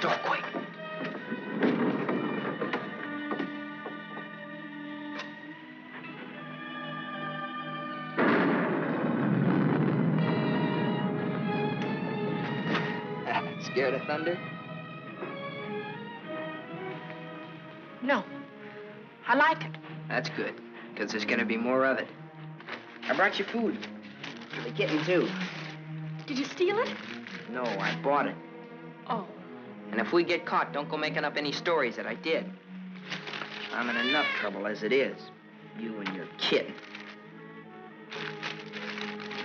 door quick. Scared of thunder? No. I like it. That's good, because there's gonna be more of it. I brought you food. For the kitten, too. Did you steal it? No, I bought it. Oh. And if we get caught, don't go making up any stories that I did. I'm in enough trouble as it is. You and your kitten.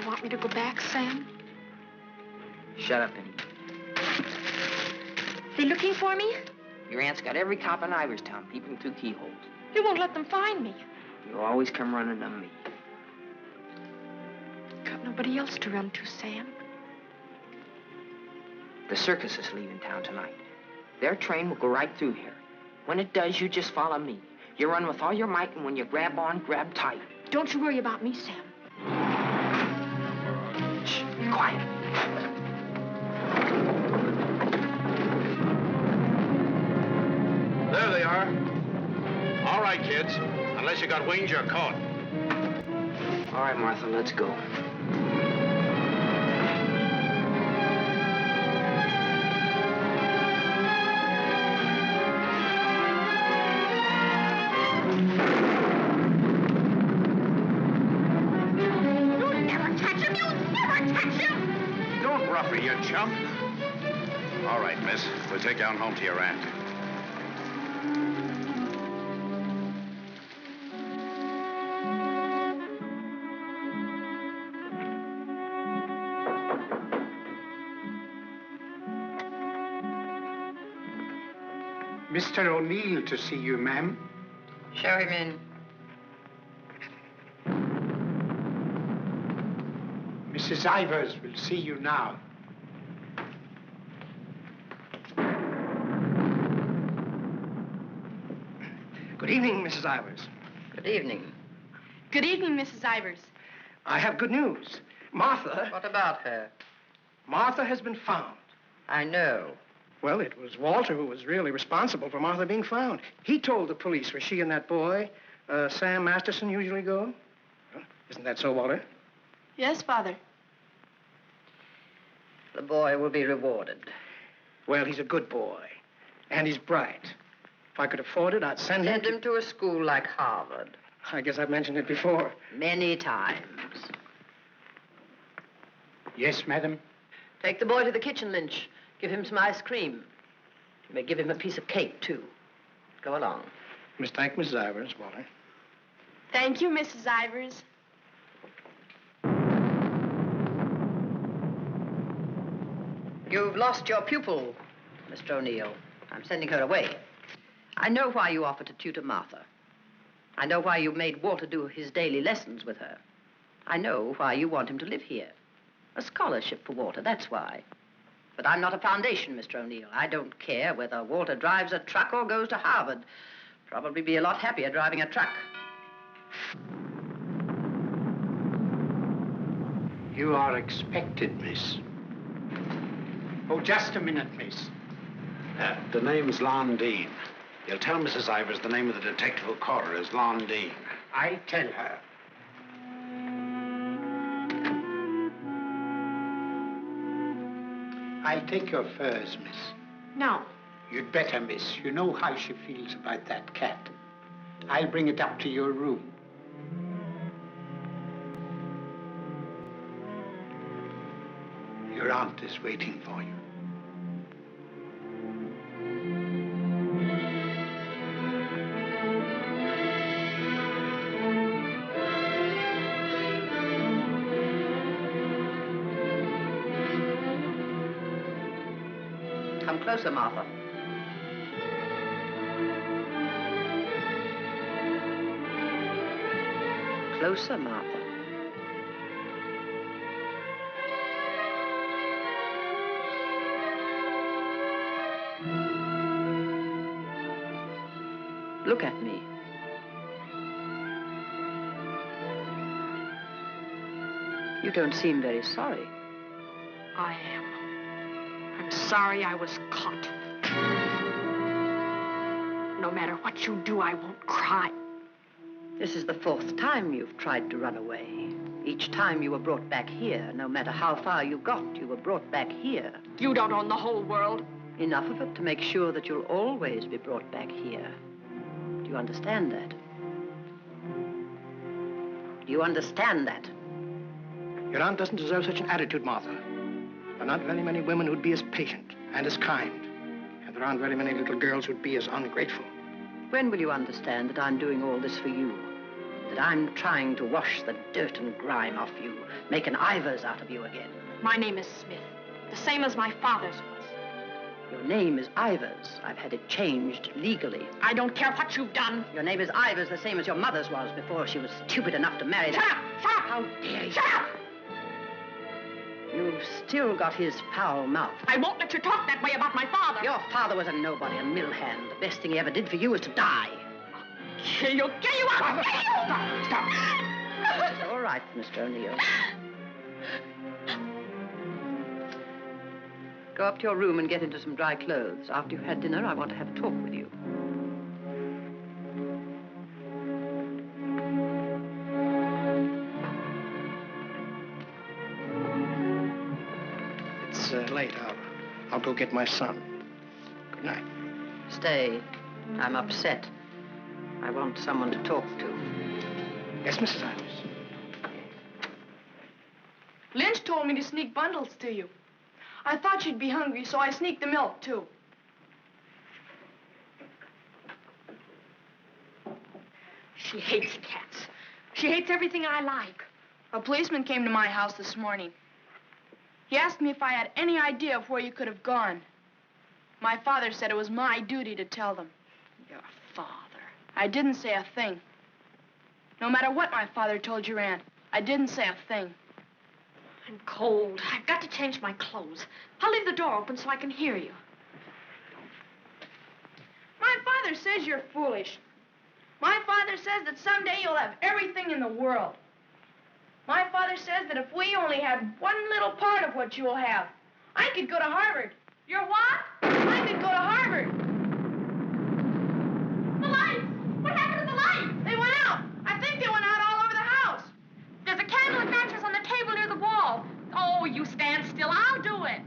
You want me to go back, Sam? Shut up and eat. They looking for me? Your aunt's got every cop in Iverstown peeping through keyholes. You won't let them find me. You always come running to me. Got nobody else to run to, Sam. The circus is leaving town tonight. Their train will go right through here. When it does, you just follow me. You run with all your might, and when you grab on, grab tight. Don't you worry about me, Sam. Shh, be quiet. There they are. All right, kids. Unless you got wings, you're caught. All right, Martha, let's go. You'll never catch him! You'll never catch him! Don't rough her, you chump. All right, miss. We'll take you on home to your aunt. Mr. O'Neill to see you, ma'am. Show him in. Mrs. Ivers will see you now. Good evening, Mrs. Ivers. Good evening. Good evening, Mrs. Ivers. I have good news. Martha... What about her? Martha has been found. I know. Well, it was Walter who was really responsible for Martha being found. He told the police where she and that boy, Sam Masterson, usually go. Well, isn't that so, Walter? Yes, Father. The boy will be rewarded. Well, he's a good boy. And he's bright. If I could afford it, I'd send him... Send him to a school like Harvard. I guess I've mentioned it before. Many times. Yes, madam. Take the boy to the kitchen, Lynch. Give him some ice cream. You may give him a piece of cake, too. Go along. Thank Mrs. Ivers, Walter. Thank you, Mrs. Ivers. You've lost your pupil, Mr. O'Neill. I'm sending her away. I know why you offered to tutor Martha. I know why you made Walter do his daily lessons with her. I know why you want him to live here. A scholarship for Walter, that's why. But I'm not a foundation, Mr. O'Neill. I don't care whether Walter drives a truck or goes to Harvard. Probably be a lot happier driving a truck. You are expected, miss. Oh, just a minute, miss. The name's Lon Dean. You'll tell Mrs. Ivers the name of the detective who caught her is Lon Dean. I'll tell her. I'll take your furs, miss. No. You'd better, miss. You know how she feels about that cat. I'll bring it up to your room. Your aunt is waiting for you. Come closer, Martha. Closer, Martha. Look at me. You don't seem very sorry. I am. I'm sorry I was caught. No matter what you do, I won't cry. This is the 4th time you've tried to run away. Each time you were brought back here. No matter how far you got, you were brought back here. You don't own the whole world. Enough of it to make sure that you'll always be brought back here. Do you understand that? Do you understand that? Your aunt doesn't deserve such an attitude, Martha. There are not very many women who'd be as patient and as kind. And there aren't very many little girls who'd be as ungrateful. When will you understand that I'm doing all this for you? That I'm trying to wash the dirt and grime off you, make an Ivers out of you again? My name is Smith, the same as my father's was. Your name is Ivers. I've had it changed legally. I don't care what you've done. Your name is Ivers, the same as your mother's was before she was stupid enough to marry Shut that. up! Shut up! How dare you? Shut up! You've still got his foul mouth. I won't let you talk that way about my father. Your father was a nobody, a mill hand. The best thing he ever did for you was to die. Kill you! Kill you! I'll kill you! Stop! It's all right, Mr. O'Neill. Go up to your room and get into some dry clothes. After you've had dinner, I want to have a talk with you. It's late. I'll go get my son. Good night. Stay. I'm upset. I want someone to talk to. Yes, Mrs. Ivers. Lynch told me to sneak bundles to you. I thought you'd be hungry, so I sneaked the milk, too. She hates cats. She hates everything I like. A policeman came to my house this morning. He asked me if I had any idea of where you could have gone. My father said it was my duty to tell them. Your father. I didn't say a thing. No matter what my father told your aunt, I didn't say a thing. I'm cold. I've got to change my clothes. I'll leave the door open so I can hear you. My father says you're foolish. My father says that someday you'll have everything in the world. My father says that if we only had one little part of what you'll have, I could go to Harvard. You're what? I could go to Harvard. The lights! What happened to the lights? They went out. I think they went out all over the house. There's a candle and matches on the table near the wall. Oh, you stand still. I'll do it.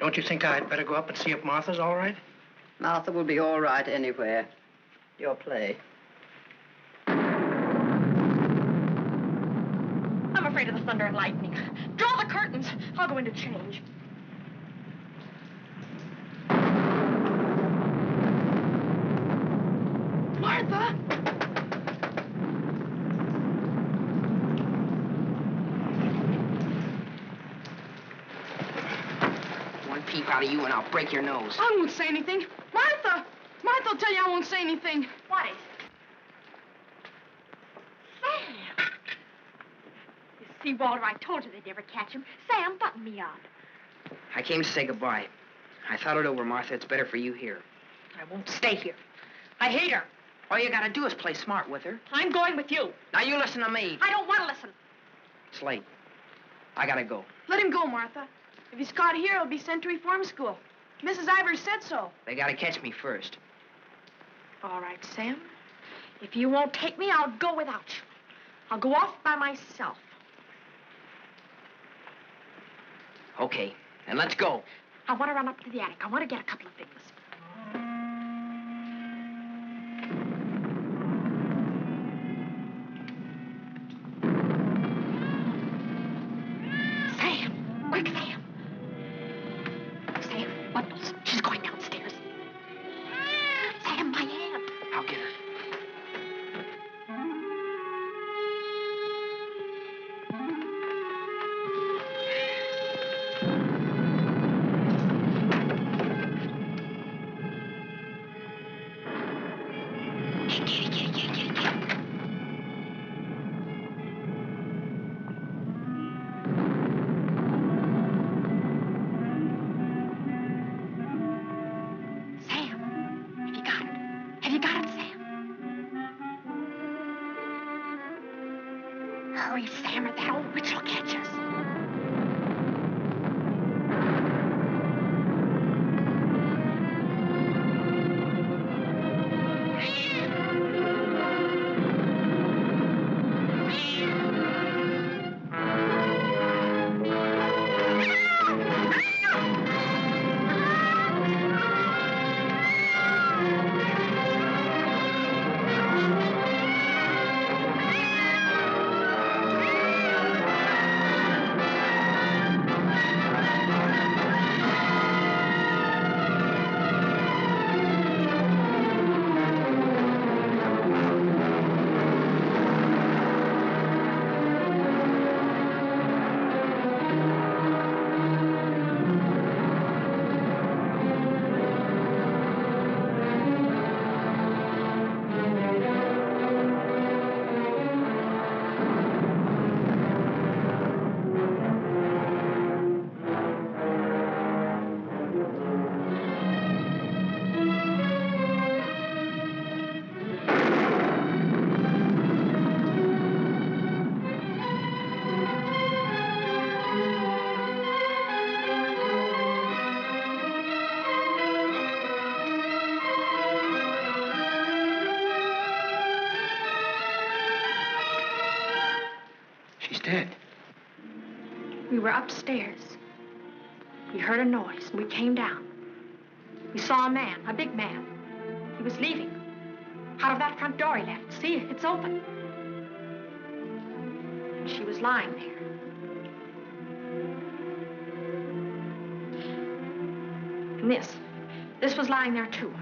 Don't you think I'd better go up and see if Martha's all right? Martha will be all right anywhere. Your play. I'm afraid of the thunder and lightning. Draw the curtains. I'll go in to change. Martha! One peep out of you and I'll break your nose. I won't say anything. Martha! Martha will tell you I won't say anything. What is it? Sam! You see, Walter, I told you they'd never catch him. Sam, button me up. I came to say goodbye. I thought it over, Martha. It's better for you here. I won't stay here. I hate her. All you gotta do is play smart with her. I'm going with you. Now you listen to me. I don't want to listen. It's late. I gotta go. Let him go, Martha. If he's caught here, he'll be sent to reform school. Mrs. Ivers said so. They gotta catch me first. All right, Sam. If you won't take me, I'll go without you. I'll go off by myself. Okay, and let's go. I want to run up to the attic. I want to get a couple of things. Sam! Quick, Sam! Sam, bundles. She's going downstairs. Sam, my hand. I'll get her. Hurry, Sam, or that old witch will catch us. She's dead. We were upstairs. We heard a noise, and we came down. We saw a man, a big man. He was leaving. Out of that front door he left. See, it's open. She was lying there. And this was lying there, too.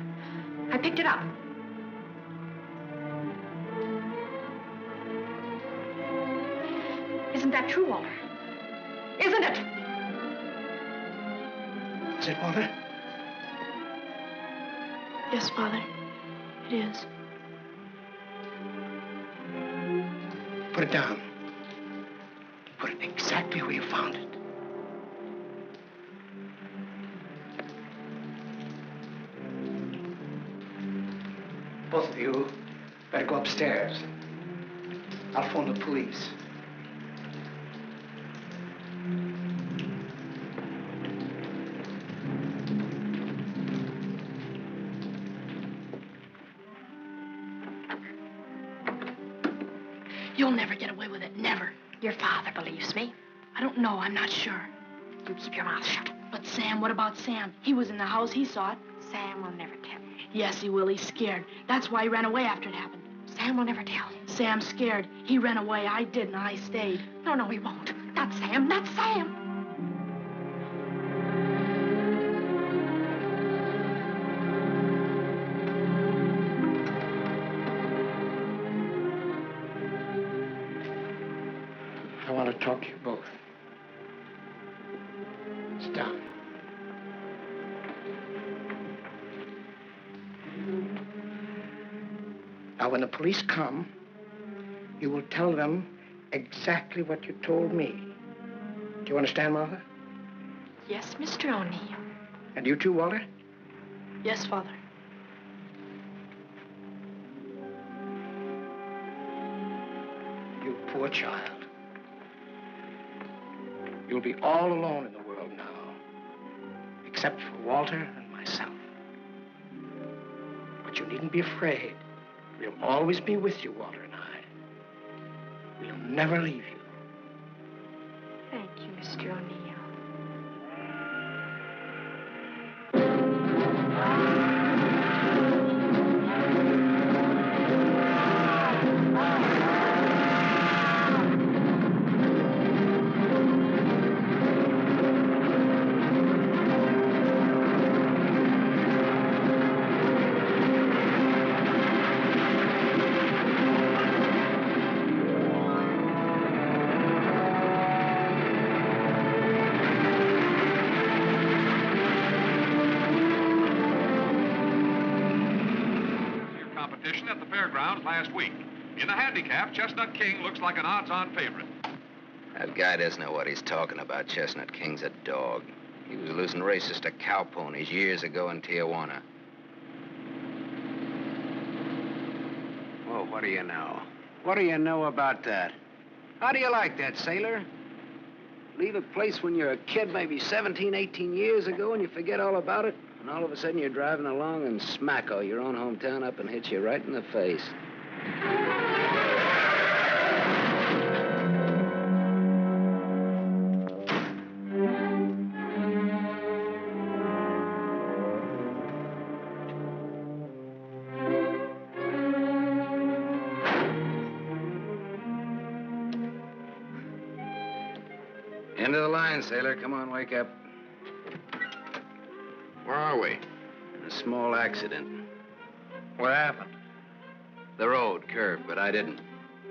I picked it up. Isn't that true, Walter? Isn't it? Is it, Walter? Yes, Father. It is. Put it down. Put it exactly where you found it. Both of you better go upstairs. I'll phone the police. You'll never get away with it. Never. Your father believes me. I don't know. I'm not sure. You keep your mouth shut. But Sam, what about Sam? He was in the house. He saw it. Sam will never tell. Yes, he will. He's scared. That's why he ran away after it happened. Sam will never tell. Sam's scared. He ran away. I didn't. I stayed. No, he won't. Not Sam. Not Sam. I want to talk to you both. Sit down. Now, when the police come, you will tell them exactly what you told me. Do you understand, Martha? Yes, Mr. O'Neill. And you too, Walter? Yes, Father. You poor child. You'll be all alone in the world now, except for Walter and myself. But you needn't be afraid. We'll always be with you, Walter and I. We'll never leave you. Thank you, Mr. O'Neill. At the fairgrounds last week. In the handicap, Chestnut King looks like an odds-on favorite. That guy doesn't know what he's talking about. Chestnut King's a dog. He was losing races to cow ponies years ago in Tijuana. Well, what do you know? What do you know about that? How do you like that, sailor? Leave a place when you're a kid, maybe 17, 18 years ago, and you forget all about it, and all of a sudden you're driving along and smack-o, your own hometown up and hits you right in the face. End of the line, sailor. Come on, wake up. Where are we? A small accident. What happened? The road curved, but I didn't.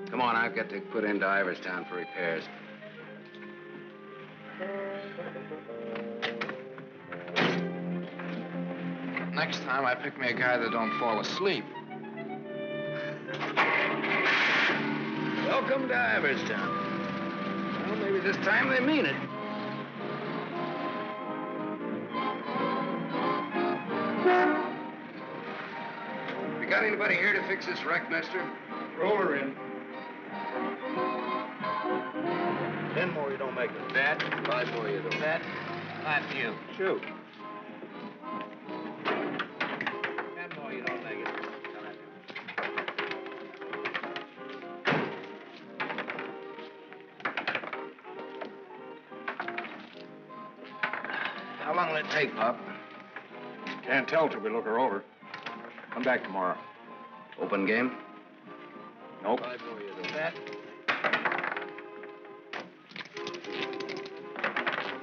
Come on, I've got to put into Iverstown for repairs. Next time, I pick me a guy that don't fall asleep. Welcome to Iverstown. Well, maybe this time they mean it. You got anybody here to fix this wreck, mister? Roll her in. 10 more, you don't make it. That? 5 more, you don't. That. Not you. Shoot. 10 more, you don't make it. How long will it take, Pop? Can't tell till we look her over. Come back tomorrow. Open game? Nope. 5 more, you don't. That?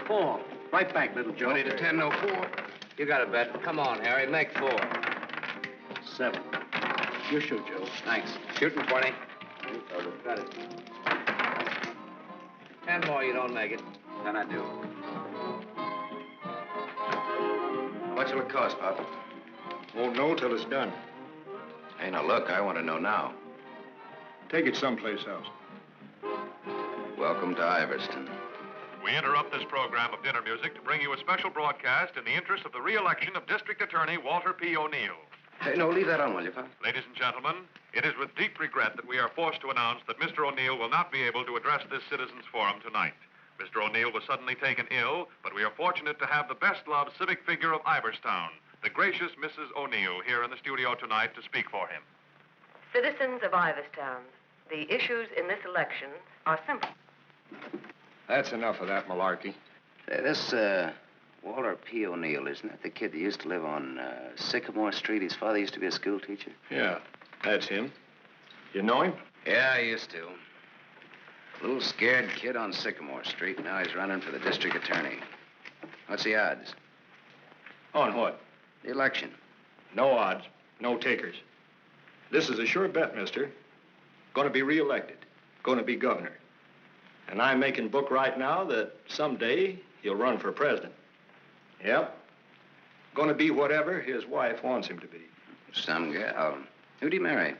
4. Right back, little Joe. 20 to 10, no 4. You got a bet. Come on, Harry, make 4. 7. You shoot, Joe. Thanks. Shooting 20. You fellas got it. 10 more, you don't make it. Then I do. How much will it cost, Pop? Won't know till it's done. Hey, now look, I want to know now. Take it someplace else. Welcome to Iverstown. We interrupt this program of dinner music to bring you a special broadcast in the interest of the re-election of District Attorney Walter P. O'Neill. Hey, no, leave that on, will you, Pop? Ladies and gentlemen, it is with deep regret that we are forced to announce that Mr. O'Neill will not be able to address this citizens' forum tonight. Mr. O'Neill was suddenly taken ill, but we are fortunate to have the best-loved civic figure of Iverstown, the gracious Mrs. O'Neill, here in the studio tonight to speak for him. Citizens of Iverstown, the issues in this election are simple. That's enough of that malarkey. Say, this, Walter P. O'Neill, isn't that the kid that used to live on Sycamore Street? His father used to be a school teacher. Yeah, that's him. You know him? Yeah, I used to. Little scared kid on Sycamore Street. Now he's running for the district attorney. What's the odds? On what? The election. No odds. No takers. This is a sure bet, mister. Going to be reelected. Going to be governor. And I'm making book right now that someday he'll run for president. Yep. Going to be whatever his wife wants him to be. Some gal. Who'd he marry?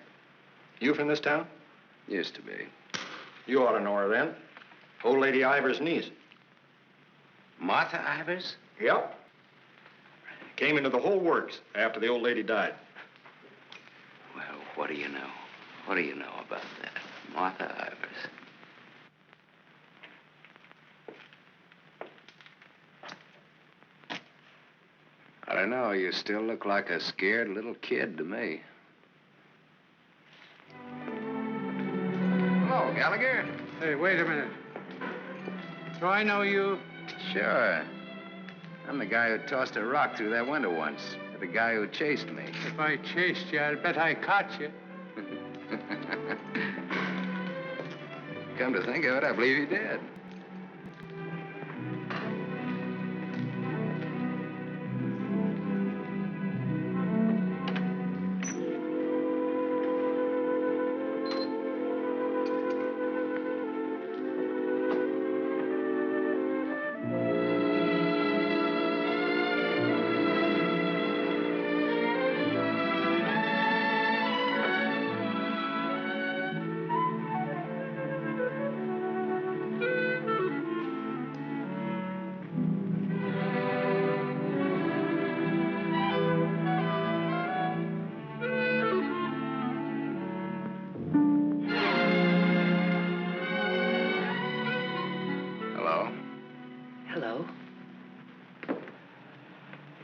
You from this town? Used to be. You ought to know her then. Old Lady Ivers' niece. Martha Ivers? Yep. Came into the whole works after the old lady died. Well, what do you know? What do you know about that? Martha Ivers. I don't know. You still look like a scared little kid to me. Hello, Gallagher. Hey, wait a minute. Do I know you? Sure. I'm the guy who tossed a rock through that window once. The guy who chased me. If I chased you, I'll bet I caught you. Come to think of it, I believe you did.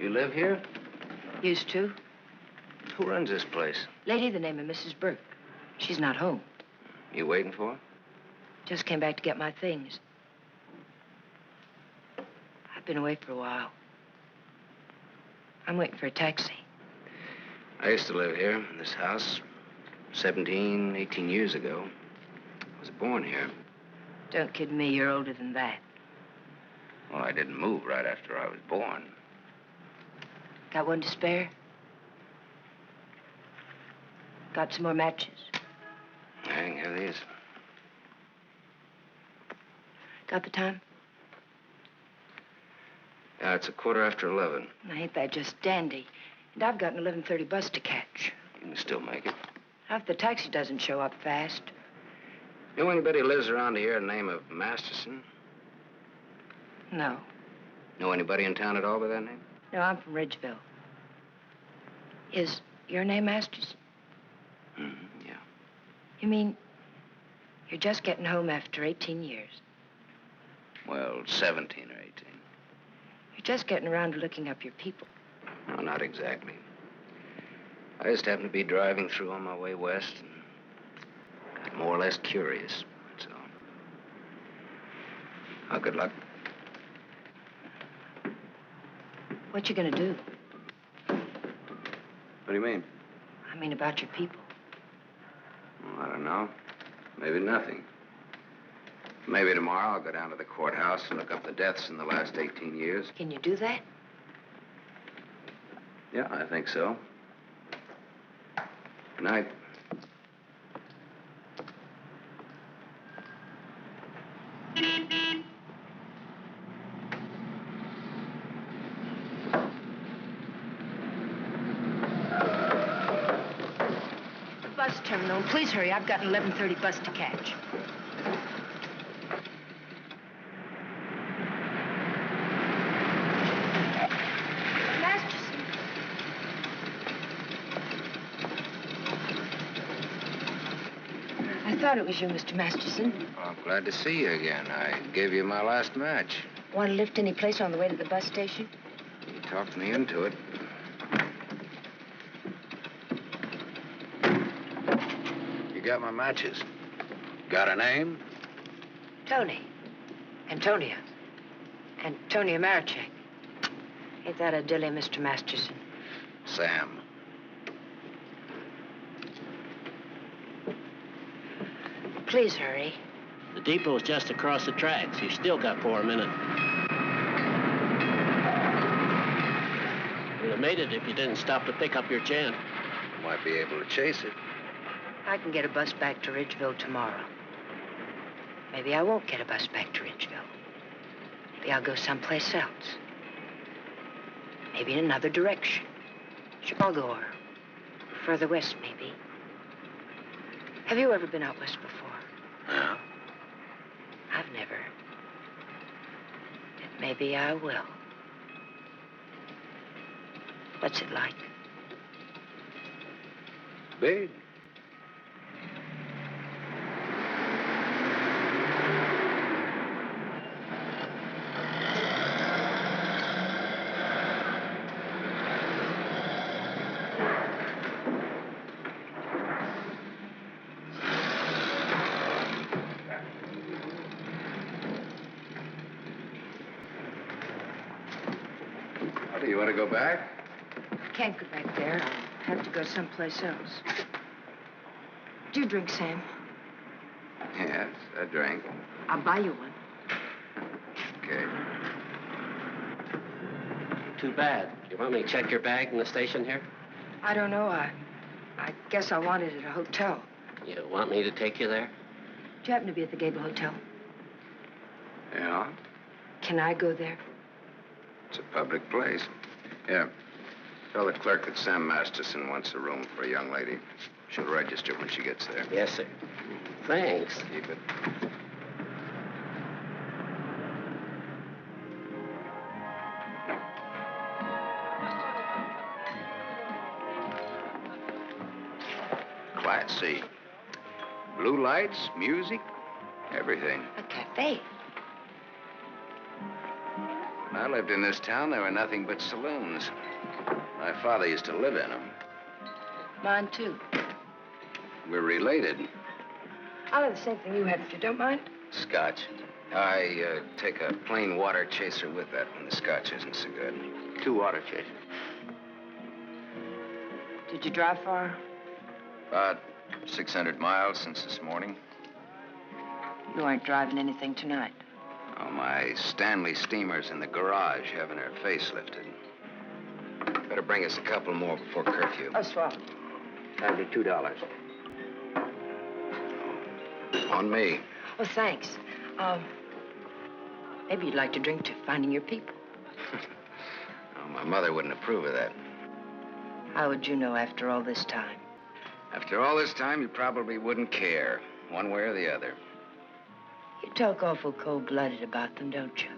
You live here? Used to. Who runs this place? Lady, the name of Mrs. Burke. She's not home. You waiting for her? Just came back to get my things. I've been away for a while. I'm waiting for a taxi. I used to live here in this house 17, 18 years ago. I was born here. Don't kid me, you're older than that. Well, I didn't move right after I was born. Got one to spare? Got some more matches? I can have these. Got the time? Yeah, it's 11:15. Now, ain't that just dandy? And I've got an 11:30 bus to catch. You can still make it. If the taxi doesn't show up fast. You know anybody who lives around here in the name of Masterson? No. Know anybody in town at all by that name? No, I'm from Ridgeville. Is your name Masters? Yeah. You mean you're just getting home after 18 years? Well, 17 or 18. You're just getting around to looking up your people. No, not exactly. I just happened to be driving through on my way west and got more or less curious, that's all. Well, good luck. What you gonna do? What do you mean? I mean about your people. Well, I don't know. Maybe nothing. Maybe tomorrow I'll go down to the courthouse and look up the deaths in the last 18 years. Can you do that? Yeah, I think so. Good night. Bus terminal. Please hurry. I've got an 11:30 bus to catch. Masterson. I thought it was you, Mr. Masterson. Well, I'm glad to see you again. I gave you my last match. Want to lift any place on the way to the bus station? You talked me into it. You got my matches. Got a name? Tony. Antonia. Antonia Marichek. Ain't that a dilly, Mr. Masterson? Sam. Please hurry. The depot's just across the tracks. You still got 4 minutes. You'd have made it if you didn't stop to pick up your gent. Might be able to chase it. I can get a bus back to Ridgeville tomorrow. Maybe I won't get a bus back to Ridgeville. Maybe I'll go someplace else. Maybe in another direction. Chicago or further west, maybe. Have you ever been out west before? No. I've never. But maybe I will. What's it like? Big. You want to go back? I can't go back there. I'll have to go someplace else. Do you drink, Sam? Yes, I drank. I'll buy you one. Okay. Too bad. You want me to check your bag in the station here? I don't know. I guess I want it at a hotel. You want me to take you there? Do you happen to be at the Gable Hotel? Yeah? Can I go there? It's a public place. Yeah. Tell the clerk that Sam Masterson wants a room for a young lady. She'll register when she gets there. Yes, sir. Thanks. Keep it. Class C. Blue lights, music, everything. A cafe. I lived in this town, there were nothing but saloons. My father used to live in them. Mine, too. We're related. I'll have the same thing you had, if you don't mind. Scotch. I take a plain water chaser with that when the scotch isn't so good. 2 water chasers. Did you drive far? About 600 miles since this morning. You aren't driving anything tonight. Oh, my Stanley steamer's in the garage having her face lifted. Better bring us a couple more before curfew. Oh, swell. That'll be $2. On me. Oh, thanks. Maybe you'd like to drink to finding your people. Oh, my mother wouldn't approve of that. How would you know after all this time? After all this time, you probably wouldn't care, one way or the other. You talk awful cold-blooded about them, don't you?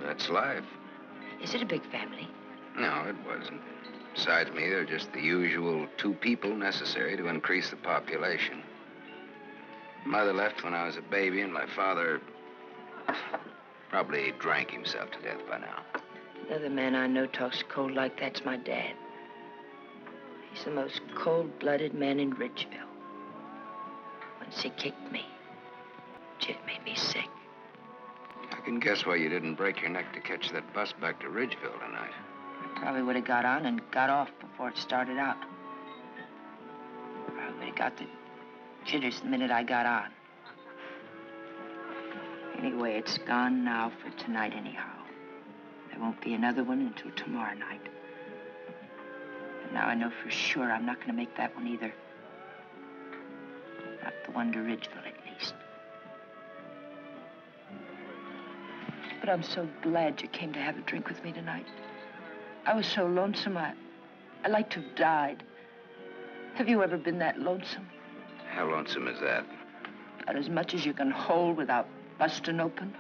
That's life. Is it a big family? No, it wasn't. Besides me, they're just the usual 2 people necessary to increase the population. Mother left when I was a baby, and my father probably drank himself to death by now. Another man I know talks cold like that's my dad. He's the most cold-blooded man in Ridgeville. Once he kicked me. It made me sick. I can guess why you didn't break your neck to catch that bus back to Ridgeville tonight. I probably would have got on and got off before it started out. Probably would have got the jitters the minute I got on. Anyway, it's gone now for tonight anyhow. There won't be another one until tomorrow night. And now I know for sure I'm not going to make that one either. Not the one to Ridgeville, at least. But I'm so glad you came to have a drink with me tonight. I was so lonesome, I'd like to have died. Have you ever been that lonesome? How lonesome is that? About as much as you can hold without busting open.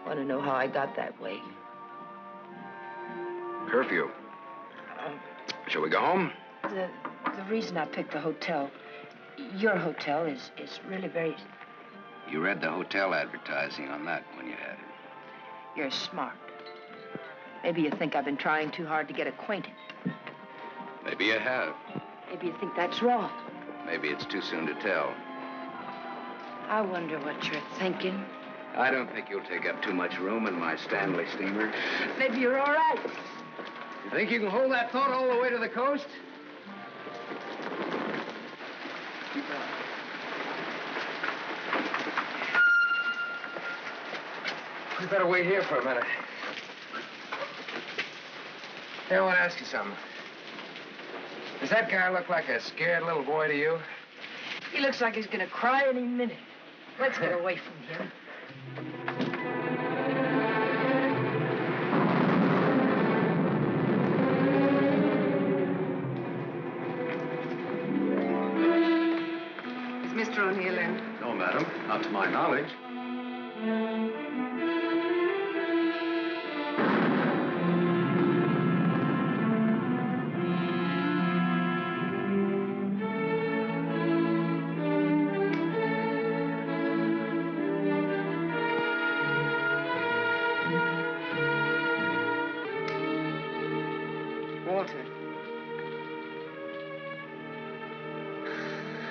Want to know how I got that way? Curfew. Shall we go home? The reason I picked the hotel, your hotel, is really very... You read the hotel advertising on that when you had it. You're smart. Maybe you think I've been trying too hard to get acquainted. Maybe you have. Maybe you think that's wrong. Maybe it's too soon to tell. I wonder what you're thinking. I don't think you'll take up too much room in my Stanley steamer. Maybe you're all right. You think you can hold that thought all the way to the coast? We better wait here for a minute. Hey, I want to ask you something. Does that guy look like a scared little boy to you? He looks like he's gonna cry any minute. Let's get away from him. Is Mr. O'Neill in? No, madam, not to my knowledge. Walter.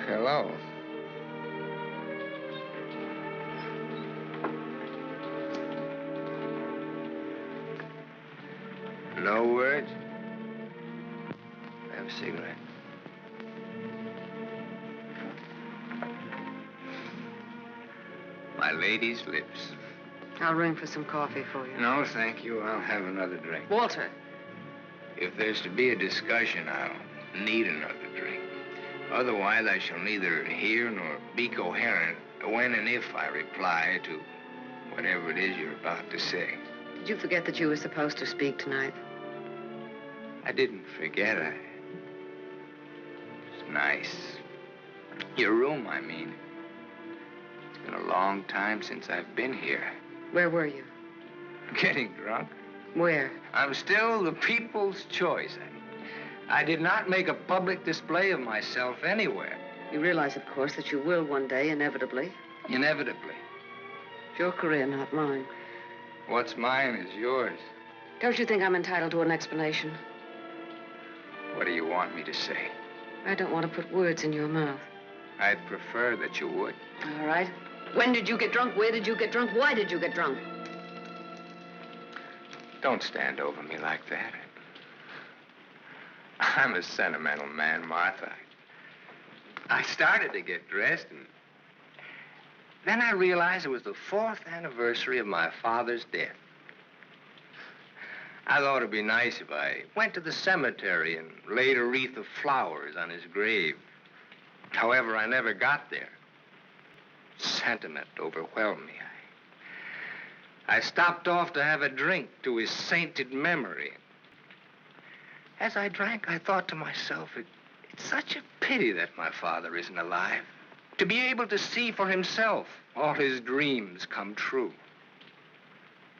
Hello. No words? Have a cigarette. My lady's lips. I'll ring for some coffee for you. No, thank you. I'll have another drink. Walter. If there's to be a discussion, I'll need another drink. Otherwise, I shall neither hear nor be coherent when and if I reply to whatever it is you're about to say. Did you forget that you were supposed to speak tonight? I didn't forget. It's nice. Your room, I mean. It's been a long time since I've been here. Where were you? Getting drunk. Where? I'm still the people's choice. I did not make a public display of myself anywhere. You realize, of course, that you will one day, inevitably. Inevitably. It's your career, not mine. What's mine is yours. Don't you think I'm entitled to an explanation? What do you want me to say? I don't want to put words in your mouth. I'd prefer that you would. All right. When did you get drunk? Where did you get drunk? Why did you get drunk? Don't stand over me like that. I'm a sentimental man, Martha. I started to get dressed, and then I realized it was the 4th anniversary of my father's death. I thought it'd be nice if I went to the cemetery and laid a wreath of flowers on his grave. However, I never got there. Sentiment overwhelmed me. I stopped off to have a drink to his sainted memory. As I drank, I thought to myself, it's such a pity that my father isn't alive. To be able to see for himself all his dreams come true.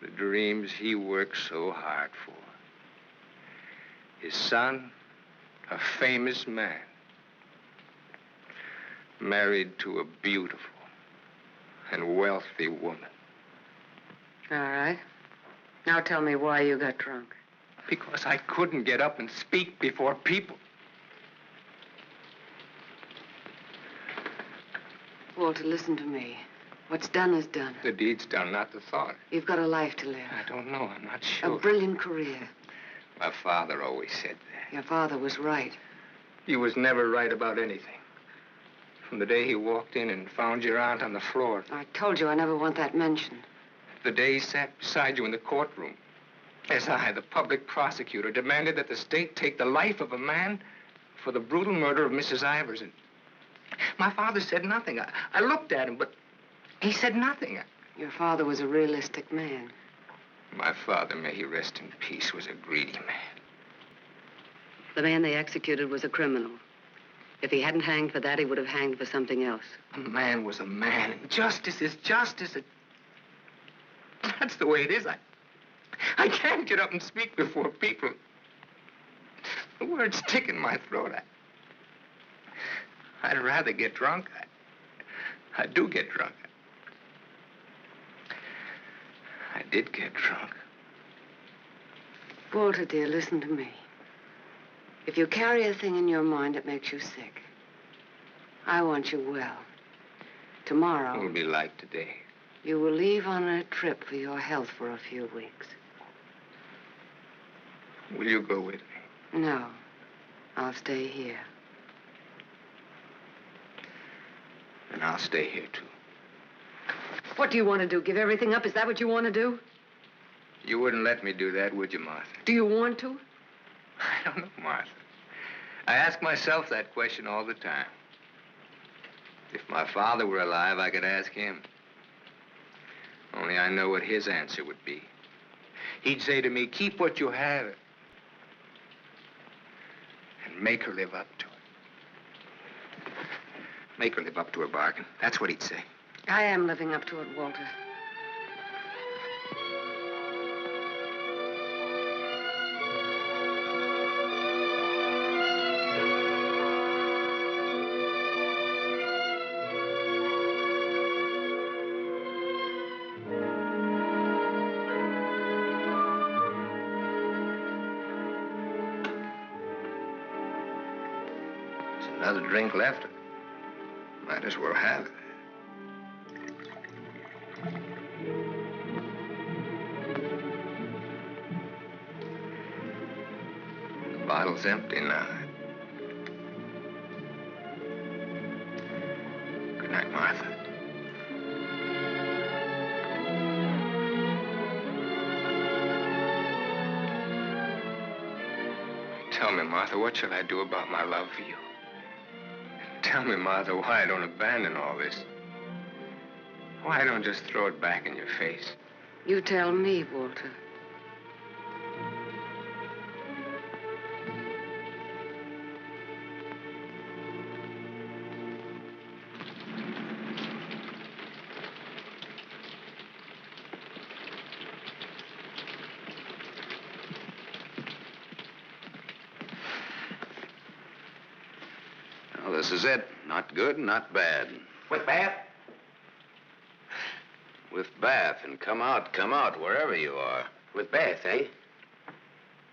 The dreams he worked so hard for. His son, a famous man, married to a beautiful and wealthy woman. All right. Now tell me why you got drunk. Because I couldn't get up and speak before people. Walter, listen to me. What's done is done. The deed's done, not the thought. You've got a life to live. I don't know. I'm not sure. A brilliant career. My father always said that. Your father was right. He was never right about anything. From the day he walked in and found your aunt on the floor. I told you I never want that mentioned. The day he sat beside you in the courtroom. As I, the public prosecutor, demanded that the state take the life of a man for the brutal murder of Mrs. Ivers. And my father said nothing. I looked at him, but he said nothing. Your father was a realistic man. My father, may he rest in peace, was a greedy man. The man they executed was a criminal. If he hadn't hanged for that, he would have hanged for something else. A man was a man, and justice is justice. That's the way it is. I can't get up and speak before people. The words stick in my throat. I'd rather get drunk. I do get drunk. I did get drunk. Walter, dear, listen to me. If you carry a thing in your mind that makes you sick, I want you well. Tomorrow... It will be like today. You will leave on a trip for your health for a few weeks. Will you go with me? No. I'll stay here. And I'll stay here, too. What do you want to do? Give everything up? Is that what you want to do? You wouldn't let me do that, would you, Martha? Do you want to? I don't know, Martha. I ask myself that question all the time. If my father were alive, I could ask him. Only I know what his answer would be. He'd say to me, keep what you have and make her live up to it. Make her live up to her bargain. That's what he'd say. I am living up to it, Walter. There's another drink left. Might as well have it. The bottle's empty now. Good night, Martha. Tell me, Martha, what shall I do about my love for you? Tell me, Martha, why I don't abandon all this. Why I don't just throw it back in your face. You tell me, Walter. Well, this is it. Not good, not bad. With bath? With bath and come out, wherever you are. With bath, eh?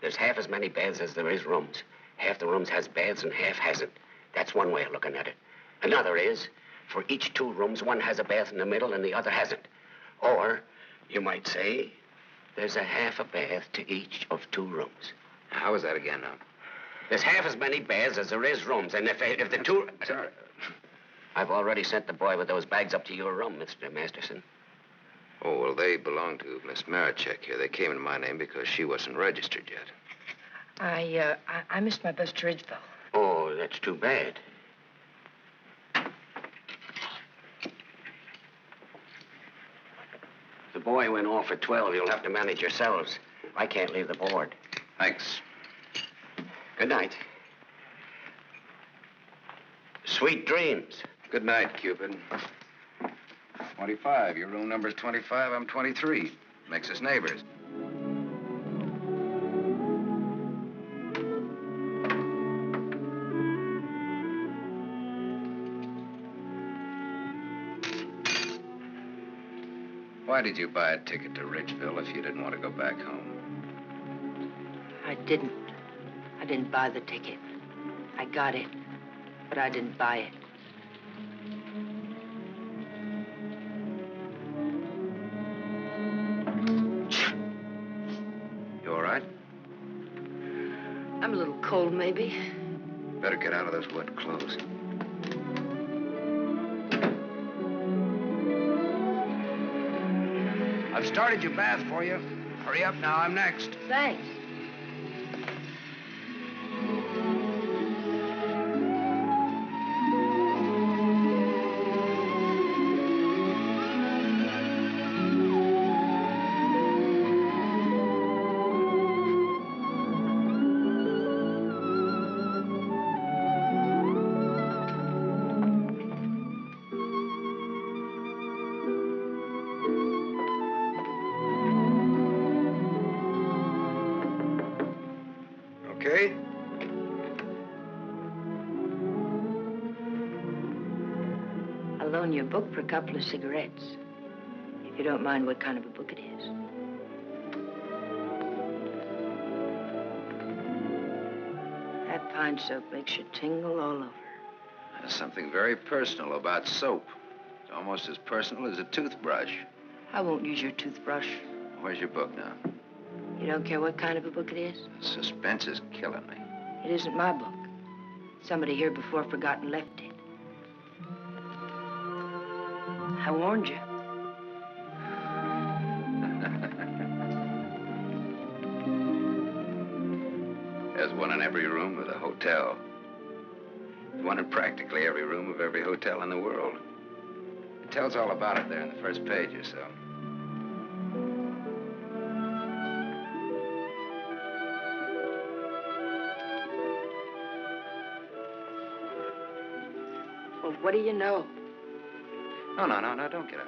There's half as many baths as there is rooms. Half the rooms has baths and half hasn't. That's one way of looking at it. Another is, for each 2 rooms, one has a bath in the middle and the other hasn't. Or, you might say, there's a half a bath to each of 2 rooms. How is that again now? There's half as many baths as there is rooms, and if the 2... Sorry. I've already sent the boy with those bags up to your room, Mr. Masterson. Oh, well, they belong to Miss Marichek here. They came in my name because she wasn't registered yet. I missed my bus to Ridgeville. Oh, that's too bad. The boy went off for 12. You'll have to manage yourselves. I can't leave the board. Thanks. Good night. Sweet dreams. Good night, Cupid. 25. Your room number's 25. I'm 23. Makes us neighbors. Why did you buy a ticket to Ridgeville if you didn't want to go back home? I didn't. I didn't buy the ticket. I got it, but I didn't buy it. You all right? I'm a little cold, maybe. Better get out of those wet clothes. I've started your bath for you. Hurry up now, I'm next. Thanks. Okay? I'll loan you a book for a couple of cigarettes. If you don't mind what kind of a book it is. That pine soap makes you tingle all over. There's something very personal about soap. It's almost as personal as a toothbrush. I won't use your toothbrush. Where's your book now? You don't care what kind of a book it is? Suspense is killing me. It isn't my book. Somebody here before forgot and left it. I warned you. There's one in every room of the hotel. One in practically every room of every hotel in the world. It tells all about it there in the first page or so. Well, what do you know? No, don't get up.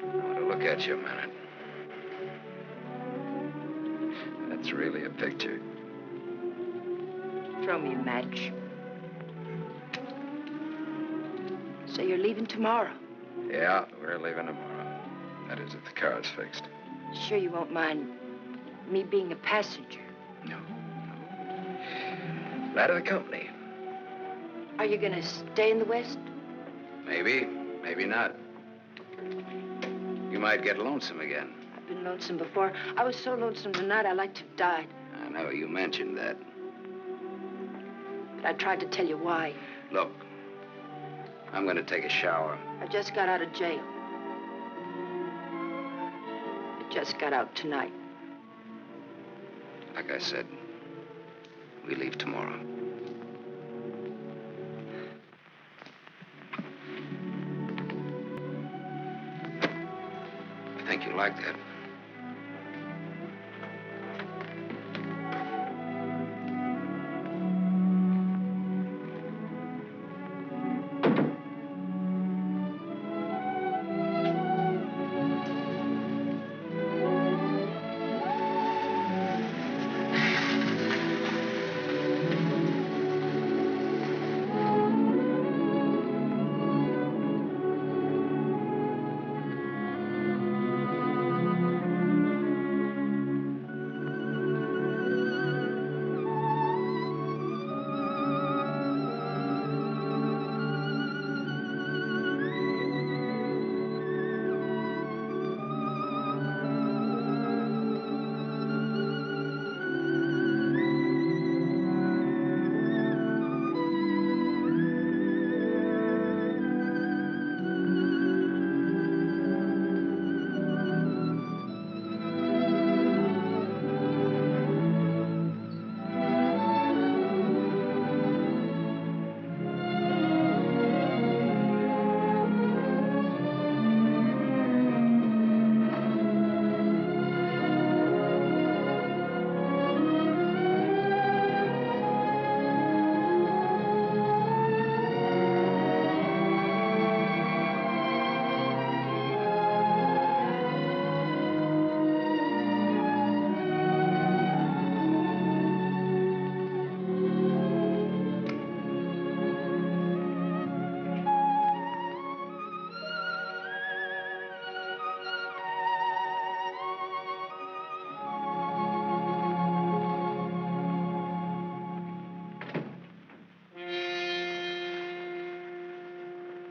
I want to look at you a minute. That's really a picture. Throw me a match. So you're leaving tomorrow? Yeah, we're leaving tomorrow. That is, if the car's fixed. Sure you won't mind me being a passenger? No. Glad of the company. Are you gonna stay in the West? Maybe, maybe not. You might get lonesome again. I've been lonesome before. I was so lonesome tonight I like to have died. I know, you mentioned that. But I tried to tell you why. Look, I'm gonna take a shower. I just got out of jail. I just got out tonight. Like I said, we leave tomorrow. I think you like that.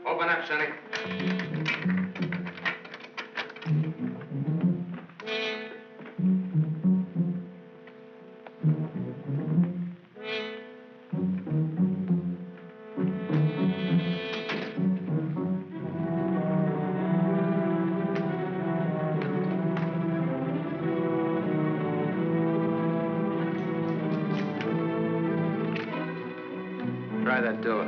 Open up, Sonny. Try that door.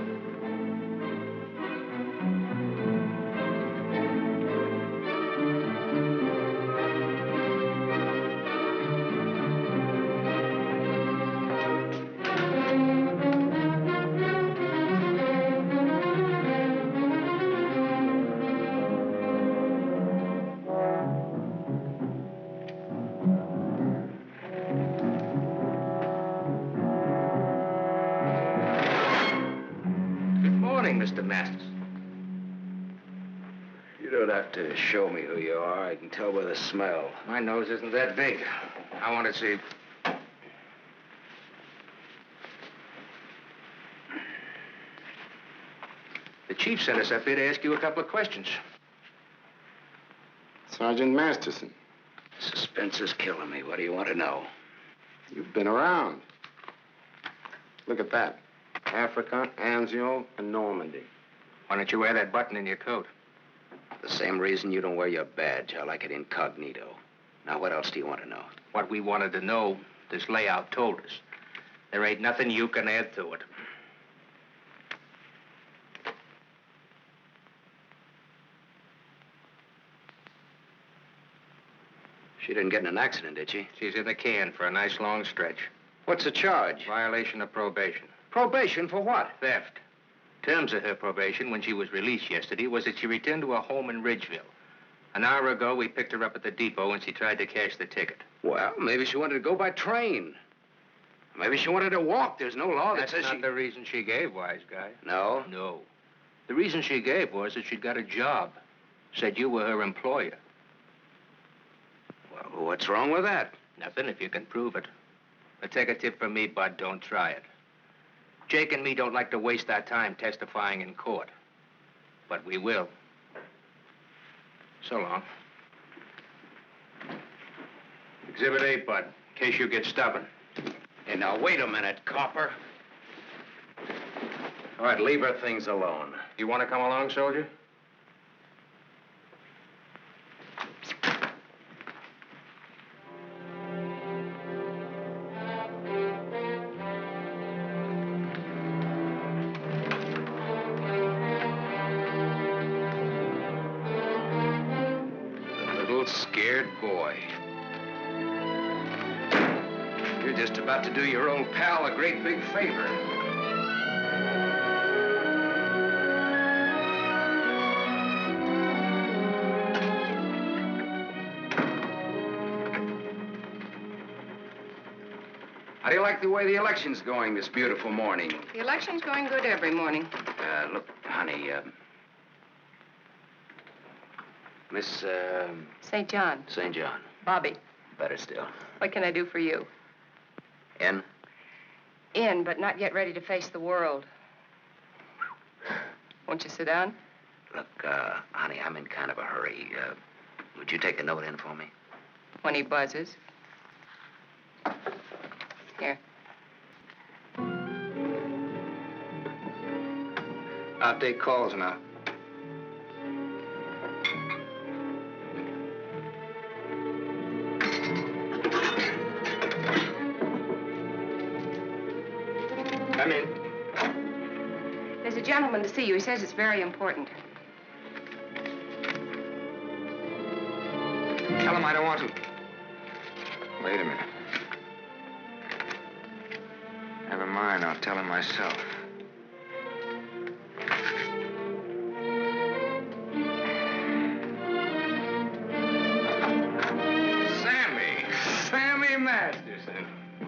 Mr. Masters. You don't have to show me who you are. I can tell by the smell. My nose isn't that big. I want to see. The chief sent us up here to ask you a couple of questions. Sergeant Masterson. Suspense is killing me. What do you want to know? You've been around. Look at that. Africa, Anzio, and Normandy. Why don't you wear that button in your coat? The same reason you don't wear your badge. I like it incognito. Now, what else do you want to know? What we wanted to know, this layout told us. There ain't nothing you can add to it. She didn't get in an accident, did she? She's in the can for a nice long stretch. What's the charge? Violation of probation. Probation for what? Theft. Terms of her probation when she was released yesterday was that she returned to her home in Ridgeville. An hour ago, we picked her up at the depot and she tried to cash the ticket. Well, maybe she wanted to go by train. Maybe she wanted to walk. There's no law that says That's not the reason she gave, wise guy. No? No. The reason she gave was that she'd got a job. Said you were her employer. Well, what's wrong with that? Nothing if you can prove it. But take a tip from me, Bud, don't try it. Jake and me don't like to waste our time testifying in court. But we will. So long. Exhibit 8, Bud, in case you get stubborn. Hey, now, wait a minute, copper. All right, leave her things alone. You want to come along, soldier? Scared boy. You're just about to do your old pal a great big favor. How do you like the way the election's going this beautiful morning? The election's going good every morning. Look, honey, Miss, St. John. St. John. Bobby. Better still. What can I do for you? In? In, but not yet ready to face the world. Won't you sit down? Look, honey, I'm in kind of a hurry. Would you take a note in for me? When he buzzes. Here. I'll take calls now. Come in. There's a gentleman to see you. He says it's very important. Tell him I don't want to. Wait a minute. Never mind, I'll tell him myself. Sammy Masterson.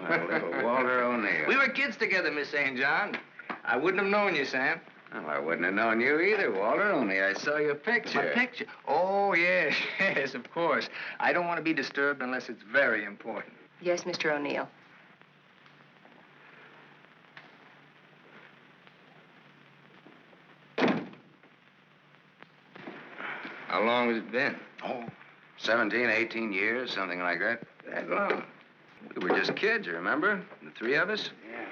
Well, little Walter O'Neill. We were kids together, Miss St. John. I wouldn't have known you, Sam. Well, I wouldn't have known you either, Walter, only I saw your picture. My picture? Oh, yes, yes, of course. I don't want to be disturbed unless it's very important. Yes, Mr. O'Neill. How long has it been? Oh, 17, 18 years, something like that. That long? We were just kids, you remember? The three of us? Yeah.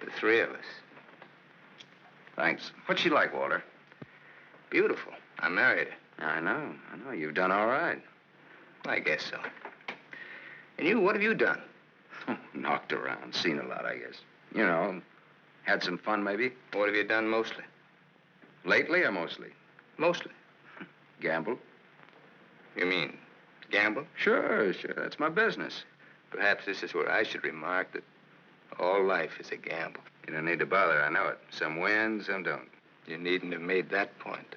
The three of us. Thanks. What's she like, Walter? Beautiful. I married her. I know. You've done all right. I guess so. And you, what have you done? Knocked around, seen a lot, I guess. You know, had some fun, maybe. What have you done mostly? Lately or mostly? Mostly. Gamble. You mean gamble? Sure. That's my business. Perhaps this is where I should remark that all life is a gamble. You don't need to bother, I know it. Some win, some don't. You needn't have made that point.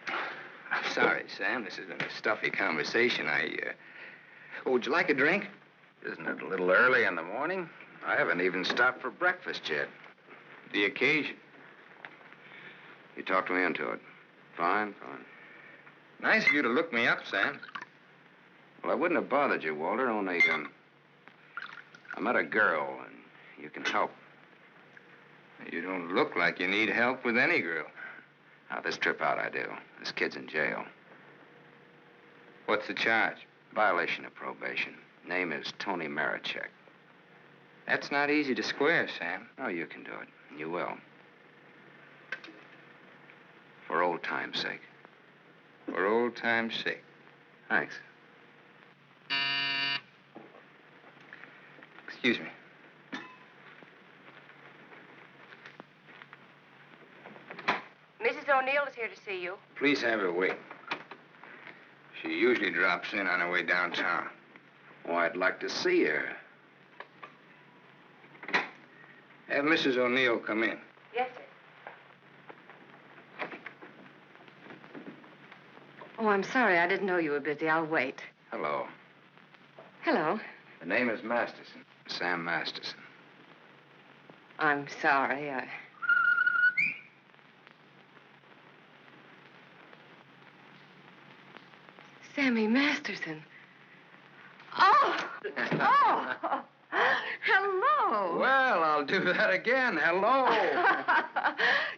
I'm sorry, Sam. This has been a stuffy conversation. Oh, would you like a drink? Isn't it a little early in the morning? I haven't even stopped for breakfast yet. The occasion. You talked me into it. Fine. Nice of you to look me up, Sam. Well, I wouldn't have bothered you, Walter, only, I met a girl, and you can help. You don't look like you need help with any girl. Now, this trip out I do. This kid's in jail. What's the charge? Violation of probation. Name is Tony Marichek. That's not easy to square, Sam. Oh, you can do it. And you will. For old time's sake. For old time's sake. Thanks. Excuse me. Mrs. O'Neill is here to see you. Please have her wait. She usually drops in on her way downtown. Oh, I'd like to see her. Have Mrs. O'Neill come in. Yes, sir. Oh, I'm sorry. I didn't know you were busy. I'll wait. Hello. Hello. The name is Masterson. Sam Masterson. I'm sorry. Sammy Masterson. Oh! Hello! Well, I'll do that again. Hello.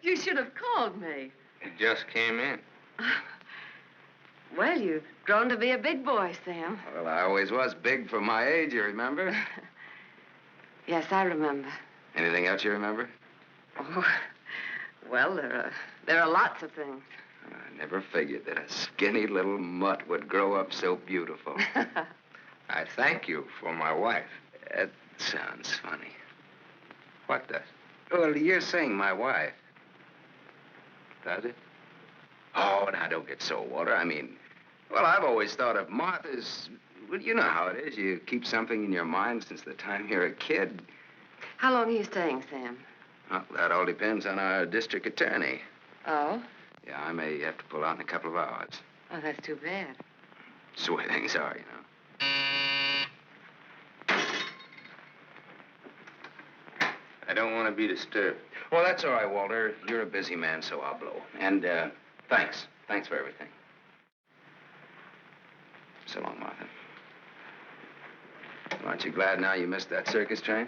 You should have called me. He just came in. Well, you've grown to be a big boy, Sam. Well, I always was big for my age, you remember? Yes, I remember. Anything else you remember? Oh, well, there are lots of things. I never figured that a skinny little mutt would grow up so beautiful. I thank you for my wife. That sounds funny. What does? Well, you're saying my wife. Does it? Oh, now, don't get so, Walter. I mean, well, I've always thought of Martha's... Well, you know how it is. You keep something in your mind since the time you're a kid. How long are you staying, Sam? Well, that all depends on our district attorney. Oh? Yeah, I may have to pull out in a couple of hours. Oh, that's too bad. It's the way things are, you know. I don't want to be disturbed. Well, that's all right, Walter. You're a busy man, so I'll blow. And, thanks. Thanks for everything. So long, Martha. Aren't you glad now you missed that circus train?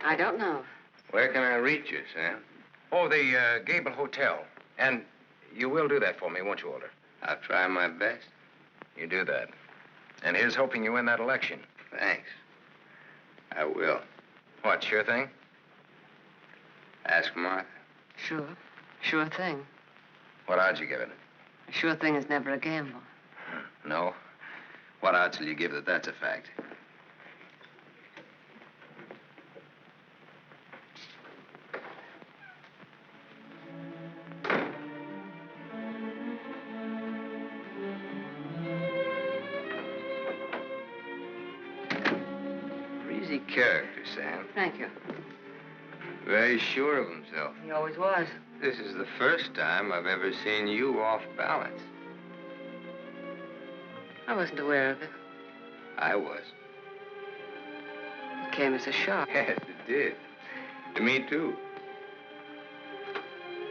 I don't know. Where can I reach you, Sam? Oh, the Gable Hotel. And you will do that for me, won't you, Walter? I'll try my best. You do that. And here's hoping you win that election. Thanks. I will. What, sure thing? Ask Martha. Sure. Sure thing. What odds you give it? A sure thing is never a gamble. No? What odds will you give that that's a fact? Breezy character, Sam. Thank you. Very sure of himself. He always was. This is the first time I've ever seen you off balance. I wasn't aware of it. I was. It came as a shock. Yes, it did. To me, too.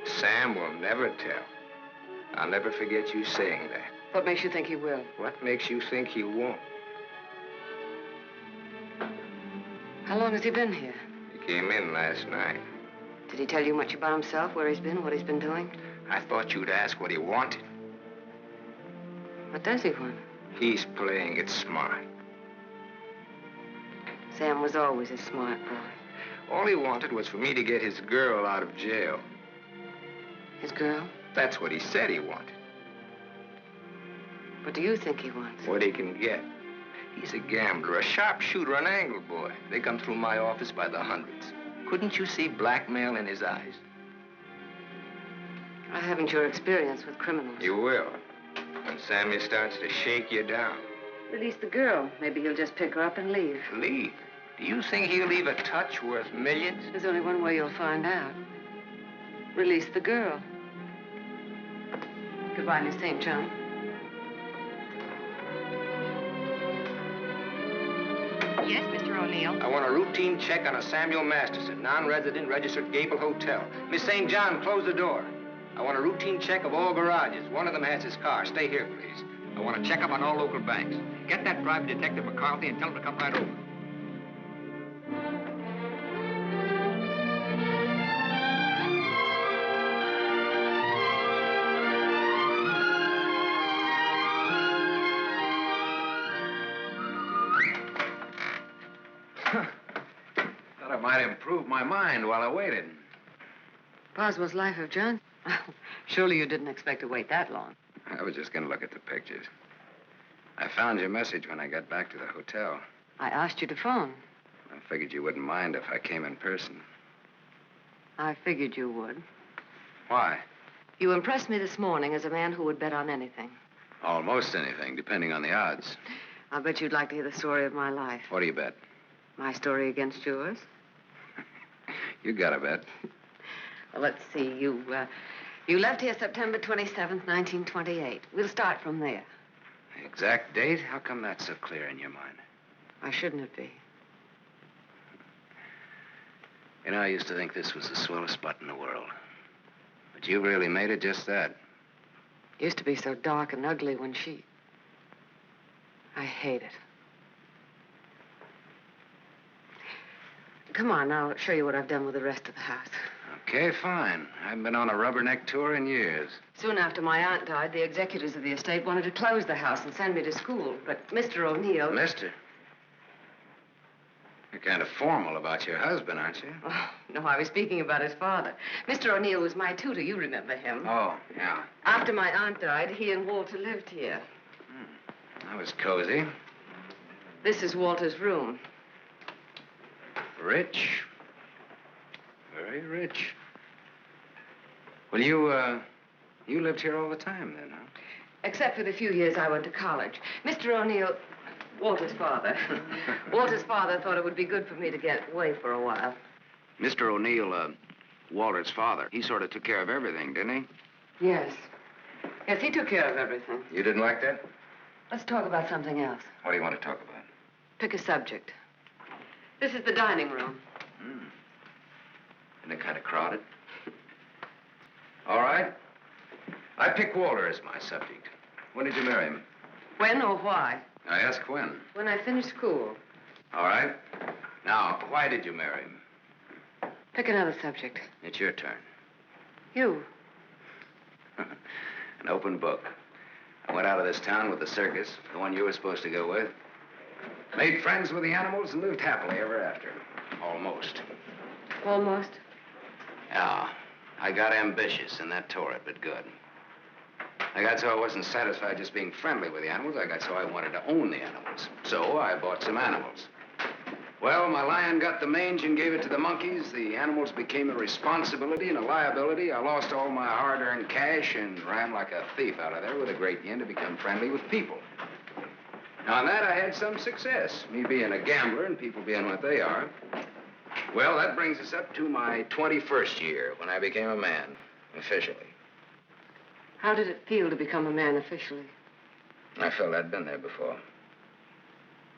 Sam will never tell. I'll never forget you saying that. What makes you think he will? What makes you think he won't? How long has he been here? He came in last night. Did he tell you much about himself, where he's been, what he's been doing? I thought you'd ask what he wanted. What does he want? He's playing it smart. Sam was always a smart boy. All he wanted was for me to get his girl out of jail. His girl? That's what he said he wanted. What do you think he wants? What he can get. He's a gambler, a sharpshooter, an angle boy. They come through my office by the hundreds. Couldn't you see blackmail in his eyes? I haven't your experience with criminals. You will. When Sammy starts to shake you down. Release the girl. Maybe he'll just pick her up and leave. Leave? Do you think he'll leave a touch worth millions? There's only one way you'll find out. Release the girl. Goodbye, Miss St. John. Yes, Mr. O'Neill. I want a routine check on a Samuel Masterson, non-resident, registered Gable Hotel. Miss St. John, close the door. I want a routine check of all garages. One of them has his car. Stay here, please. I want to check up on all local banks. Get that private detective McCarthy and tell him to come right over. Thought I might improve my mind while I waited. Boswell's Life of John? Surely you didn't expect to wait that long. I was just going to look at the pictures. I found your message when I got back to the hotel. I asked you to phone. I figured you wouldn't mind if I came in person. I figured you would. Why? You impressed me this morning as a man who would bet on anything. Almost anything, depending on the odds. I'll bet you'd like to hear the story of my life. What do you bet? My story against yours. You got a bet. Well, let's see. You left here September 27th, 1928. We'll start from there. The exact date? How come that's so clear in your mind? Why shouldn't it be? You know, I used to think this was the swellest spot in the world. But you really made it just that. Used to be so dark and ugly when she... I hate it. Come on, I'll show you what I've done with the rest of the house. Okay, fine. I haven't been on a rubberneck tour in years. Soon after my aunt died, the executors of the estate wanted to close the house and send me to school. But Mr. O'Neill... Mister? You're kind of formal about your husband, aren't you? Oh, no, I was speaking about his father. Mr. O'Neill was my tutor. You remember him. Oh, yeah. After my aunt died, he and Walter lived here. That was cozy. This is Walter's room. Rich. Very rich. Well, you lived here all the time then, huh? Except for the few years I went to college. Mr. O'Neill, Walter's father. Walter's father thought it would be good for me to get away for a while. Mr. O'Neill, Walter's father, he sort of took care of everything, didn't he? Yes. Yes, he took care of everything. You didn't like that? Let's talk about something else. What do you want to talk about? Pick a subject. This is the dining room. Isn't it kind of crowded? All right. I pick Walter as my subject. When did you marry him? When or why? I ask when. When I finished school. All right. Now, why did you marry him? Pick another subject. It's your turn. You. An open book. I went out of this town with the circus, the one you were supposed to go with. Made friends with the animals and lived happily ever after. Almost. Almost? Yeah. I got ambitious, and that tore it, but good. I got so I wasn't satisfied just being friendly with the animals. I got so I wanted to own the animals. So I bought some animals. Well, my lion got the mange and gave it to the monkeys. The animals became a responsibility and a liability. I lost all my hard-earned cash and ran like a thief out of there with a great yen to become friendly with people. Now, on that, I had some success, me being a gambler and people being what they are. Well, that brings us up to my 21st year, when I became a man, officially. How did it feel to become a man officially? I felt I'd been there before.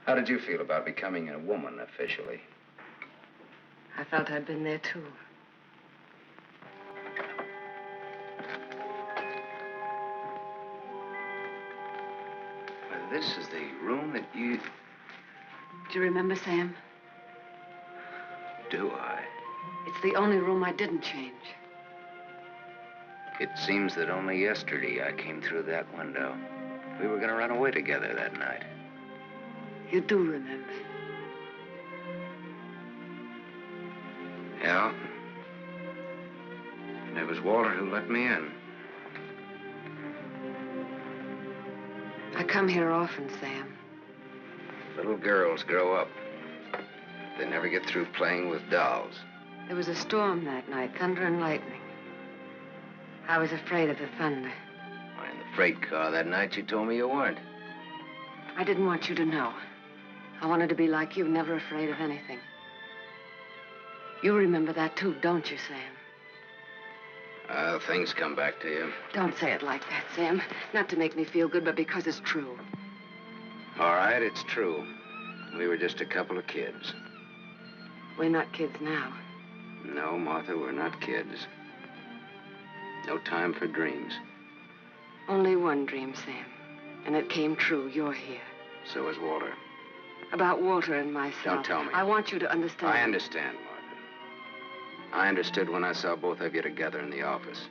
How did you feel about becoming a woman officially? I felt I'd been there, too. Well, this is the room that you... Do you remember, Sam? Do I? It's the only room I didn't change. It seems that only yesterday I came through that window. We were going to run away together that night. You do remember. Yeah. And it was Walter who let me in. I come here often, Sam. Little girls grow up. They never get through playing with dolls. There was a storm that night, thunder and lightning. I was afraid of the thunder. In the freight car that night, you told me you weren't. I didn't want you to know. I wanted to be like you, never afraid of anything. You remember that too, don't you, Sam? Things come back to you. Don't say it like that, Sam. Not to make me feel good, but because it's true. All right, it's true. We were just a couple of kids. We're not kids now. No, Martha, we're not kids. No time for dreams. Only one dream, Sam. And it came true. You're here. So is Walter. About Walter and myself. Don't tell me. I want you to understand. I understand, Martha. I understood when I saw both of you together in the office.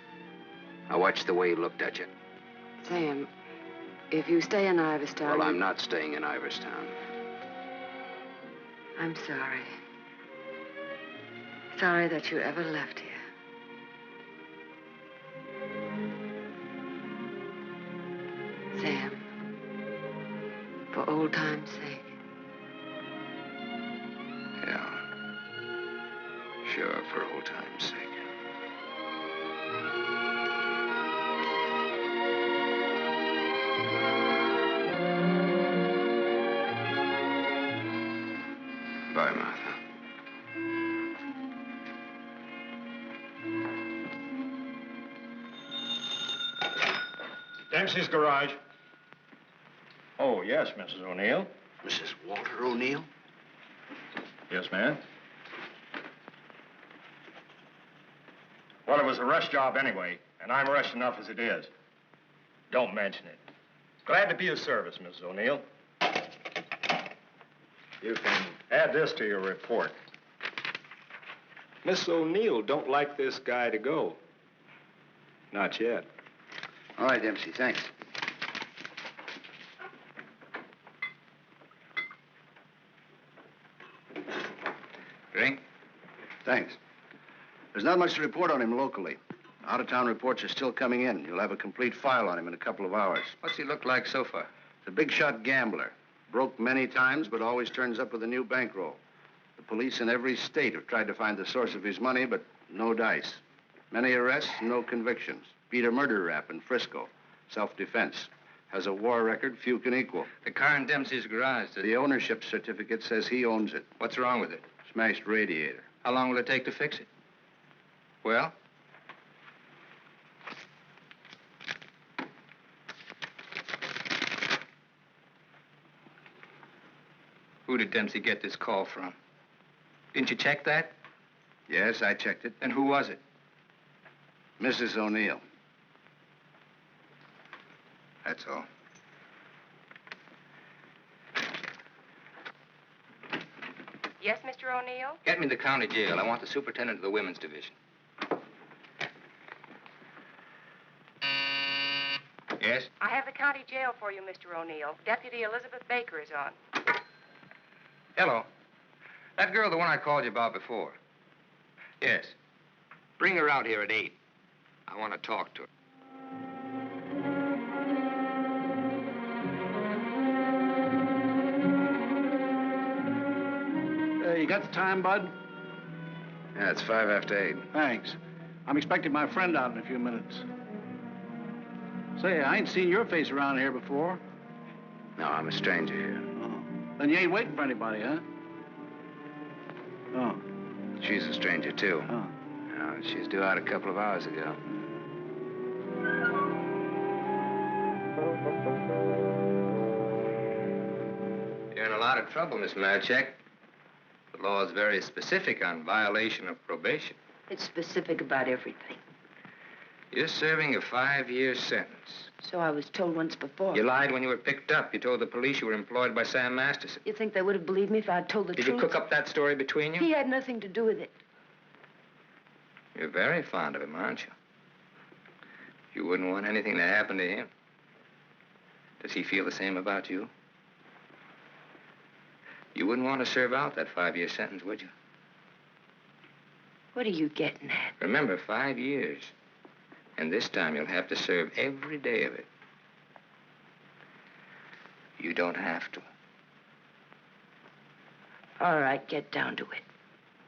I watched the way he looked at you. Sam, if you stay in Iverstown... Well, I'm not staying in Iverstown. I'm sorry. Sorry that you ever left here. Sam, for old time's sake. Yeah. Sure, for old time's sake. Bye, Martha. Dempsey's garage. Oh, yes, Mrs. O'Neill. Mrs. Walter O'Neill? Yes, ma'am. Well, it was a rush job anyway, and I'm rushed enough as it is. Don't mention it. Glad to be of service, Mrs. O'Neill. You can add this to your report. Miss O'Neill don't like this guy to go. Not yet. All right, Dempsey, thanks. Drink? Thanks. There's not much to report on him locally. Out-of-town reports are still coming in. You'll have a complete file on him in a couple of hours. What's he look like so far? He's a big-shot gambler. Broke many times, but always turns up with a new bankroll. The police in every state have tried to find the source of his money, but no dice. Many arrests, no convictions. Beat a murder rap in Frisco. Self-defense. Has a war record few can equal. The car in Dempsey's garage. The ownership certificate says he owns it. What's wrong with it? Smashed radiator. How long will it take to fix it? Well? Who did Dempsey get this call from? Didn't you check that? Yes, I checked it. Then who was it? Mrs. O'Neill. That's all. Yes, Mr. O'Neill? Get me the county jail. I want the superintendent of the women's division. Yes? I have the county jail for you, Mr. O'Neill. Deputy Elizabeth Baker is on. Hello. That girl, the one I called you about before. Yes. Bring her out here at 8. I want to talk to her. You got the time, Bud? Yeah, it's 5 after 8. Thanks. I'm expecting my friend out in a few minutes. Say, I ain't seen your face around here before. No, I'm a stranger here. Oh. Then you ain't waiting for anybody, huh? Oh. She's a stranger, too. Oh. She's due out a couple of hours ago. You're in a lot of trouble, Miss Marchek. The law is very specific on violation of probation. It's specific about everything. You're serving a 5-year sentence. So I was told once before. You lied when you were picked up. You told the police you were employed by Sam Masterson. You think they would have believed me if I'd told the truth? Did you cook up that story between you? He had nothing to do with it. You're very fond of him, aren't you? You wouldn't want anything to happen to him. Does he feel the same about you? You wouldn't want to serve out that 5-year sentence, would you? What are you getting at? Remember, 5 years. And this time you'll have to serve every day of it. You don't have to. All right, get down to it.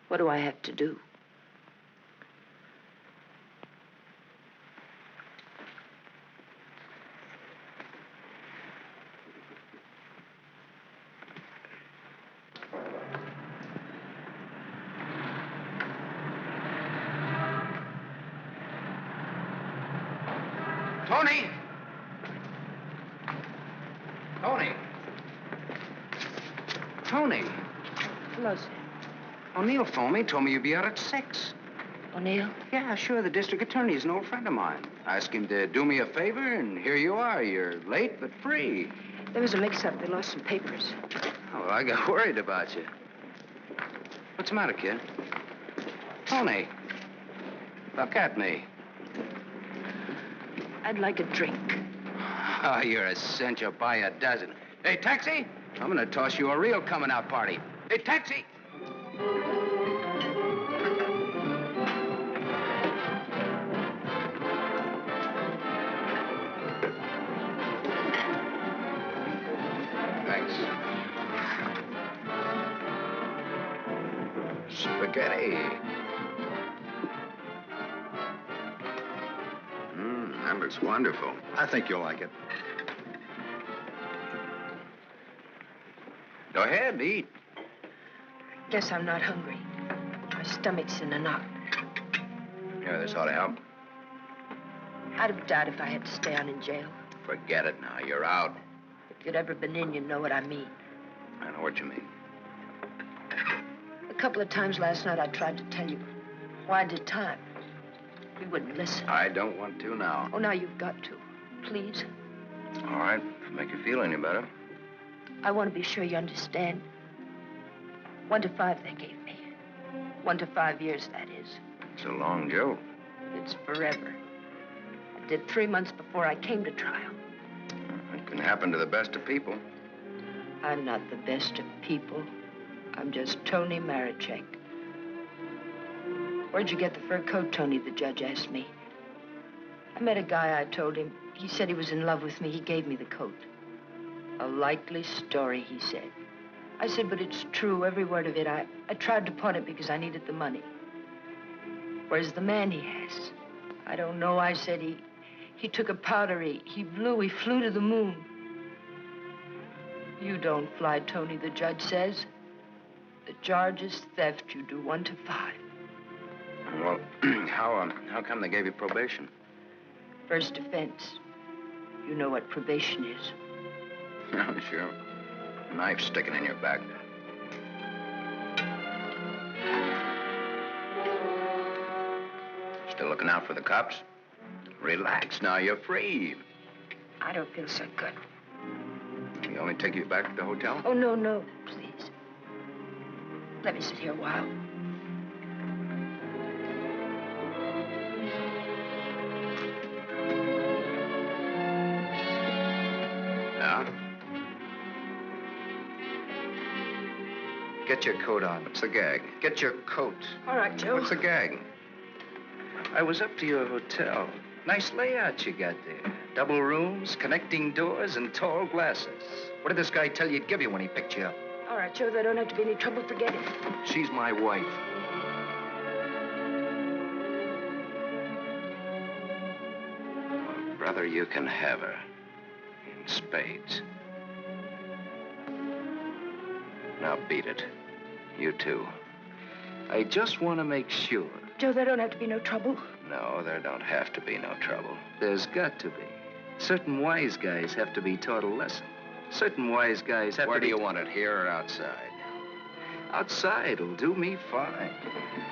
What do I have to do? Tony! Tony! Tony! Hello, sir. O'Neill phoned me, told me you'd be out at 6. O'Neill? Yeah, sure. The district attorney is an old friend of mine. I asked him to do me a favor, and here you are. You're late, but free. There was a mix-up. They lost some papers. Oh, well, I got worried about you. What's the matter, kid? Tony, look at me. I'd like a drink. Oh, you're a cinch up by a dozen. Hey, taxi! I'm gonna toss you a real coming-out party. Hey, taxi! Thanks. Spaghetti. That looks wonderful. I think you'll like it. Go ahead, eat. Guess I'm not hungry. My stomach's in a knot. Yeah, this ought to help. I'd have died if I had to stay on in jail. Forget it now. You're out. If you'd ever been in, you'd know what I mean. I know what you mean. A couple of times last night I tried to tell you. Why did time? You wouldn't listen. I don't want to now. Oh, now you've got to. Please. All right, if it make you feel any better. I want to be sure you understand. 1 to 5 they gave me. 1 to 5 years, that is. It's a long joke. It's forever. I did 3 months before I came to trial. It can happen to the best of people. I'm not the best of people. I'm just Tony Marichek. Where'd you get the fur coat, Tony? The judge asked me. I met a guy, I told him. He said he was in love with me. He gave me the coat. A likely story, he said. I said, but it's true, every word of it. I tried to pawn it because I needed the money. Where's the man he has? I don't know, I said. He took a powder, he flew to the moon. You don't fly, Tony, the judge says. The charge is theft. You do 1 to 5. Well, how come they gave you probation? First offense. You know what probation is. Oh, sure. Knife sticking in your back. Still looking out for the cops? Relax now, you're free. I don't feel so good. You only take you back to the hotel? Oh, no, please. Let me sit here a while. Yeah? Get your coat on. What's the gag? Get your coat. All right, Joe. What's the gag? I was up to your hotel. Nice layout you got there. Double rooms, connecting doors, and tall glasses. What did this guy tell you he'd give you when he picked you up? All right, Joe, there don't have to be any trouble. Forget it. She's my wife. Well, brother, you can have her. In spades. Now beat it. You too. I just want to make sure. Joe, there don't have to be no trouble. No, there don't have to be no trouble. There's got to be. Certain wise guys have to be taught a lesson. Certain wise guys have to be... Where do you want it, here or outside? Outside'll do me fine.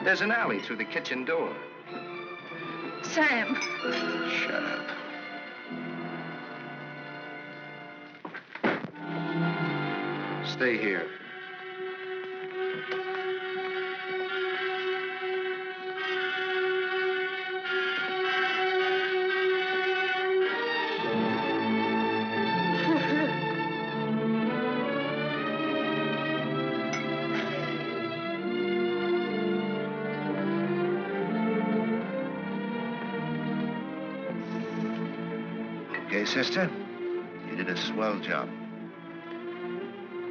There's an alley through the kitchen door. Sam. Shut up. Stay here. Okay, sister? You did a swell job.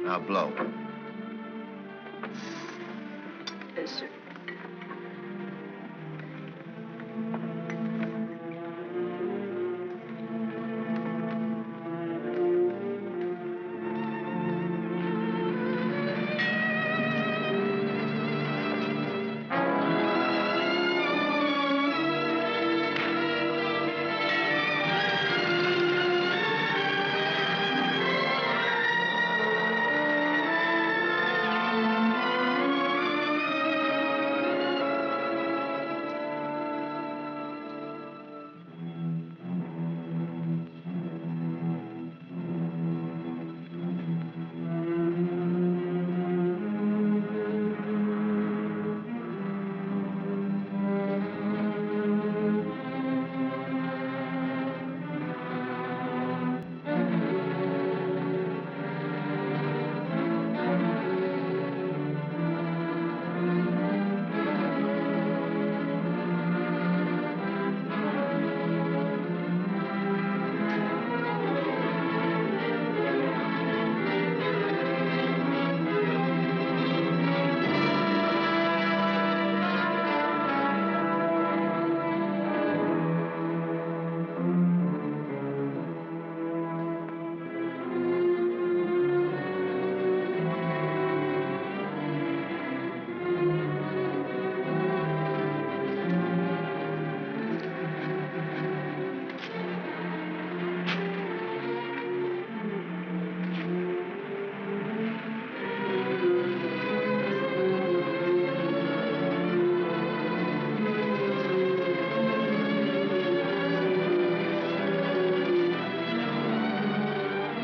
Now blow. Yes, sir.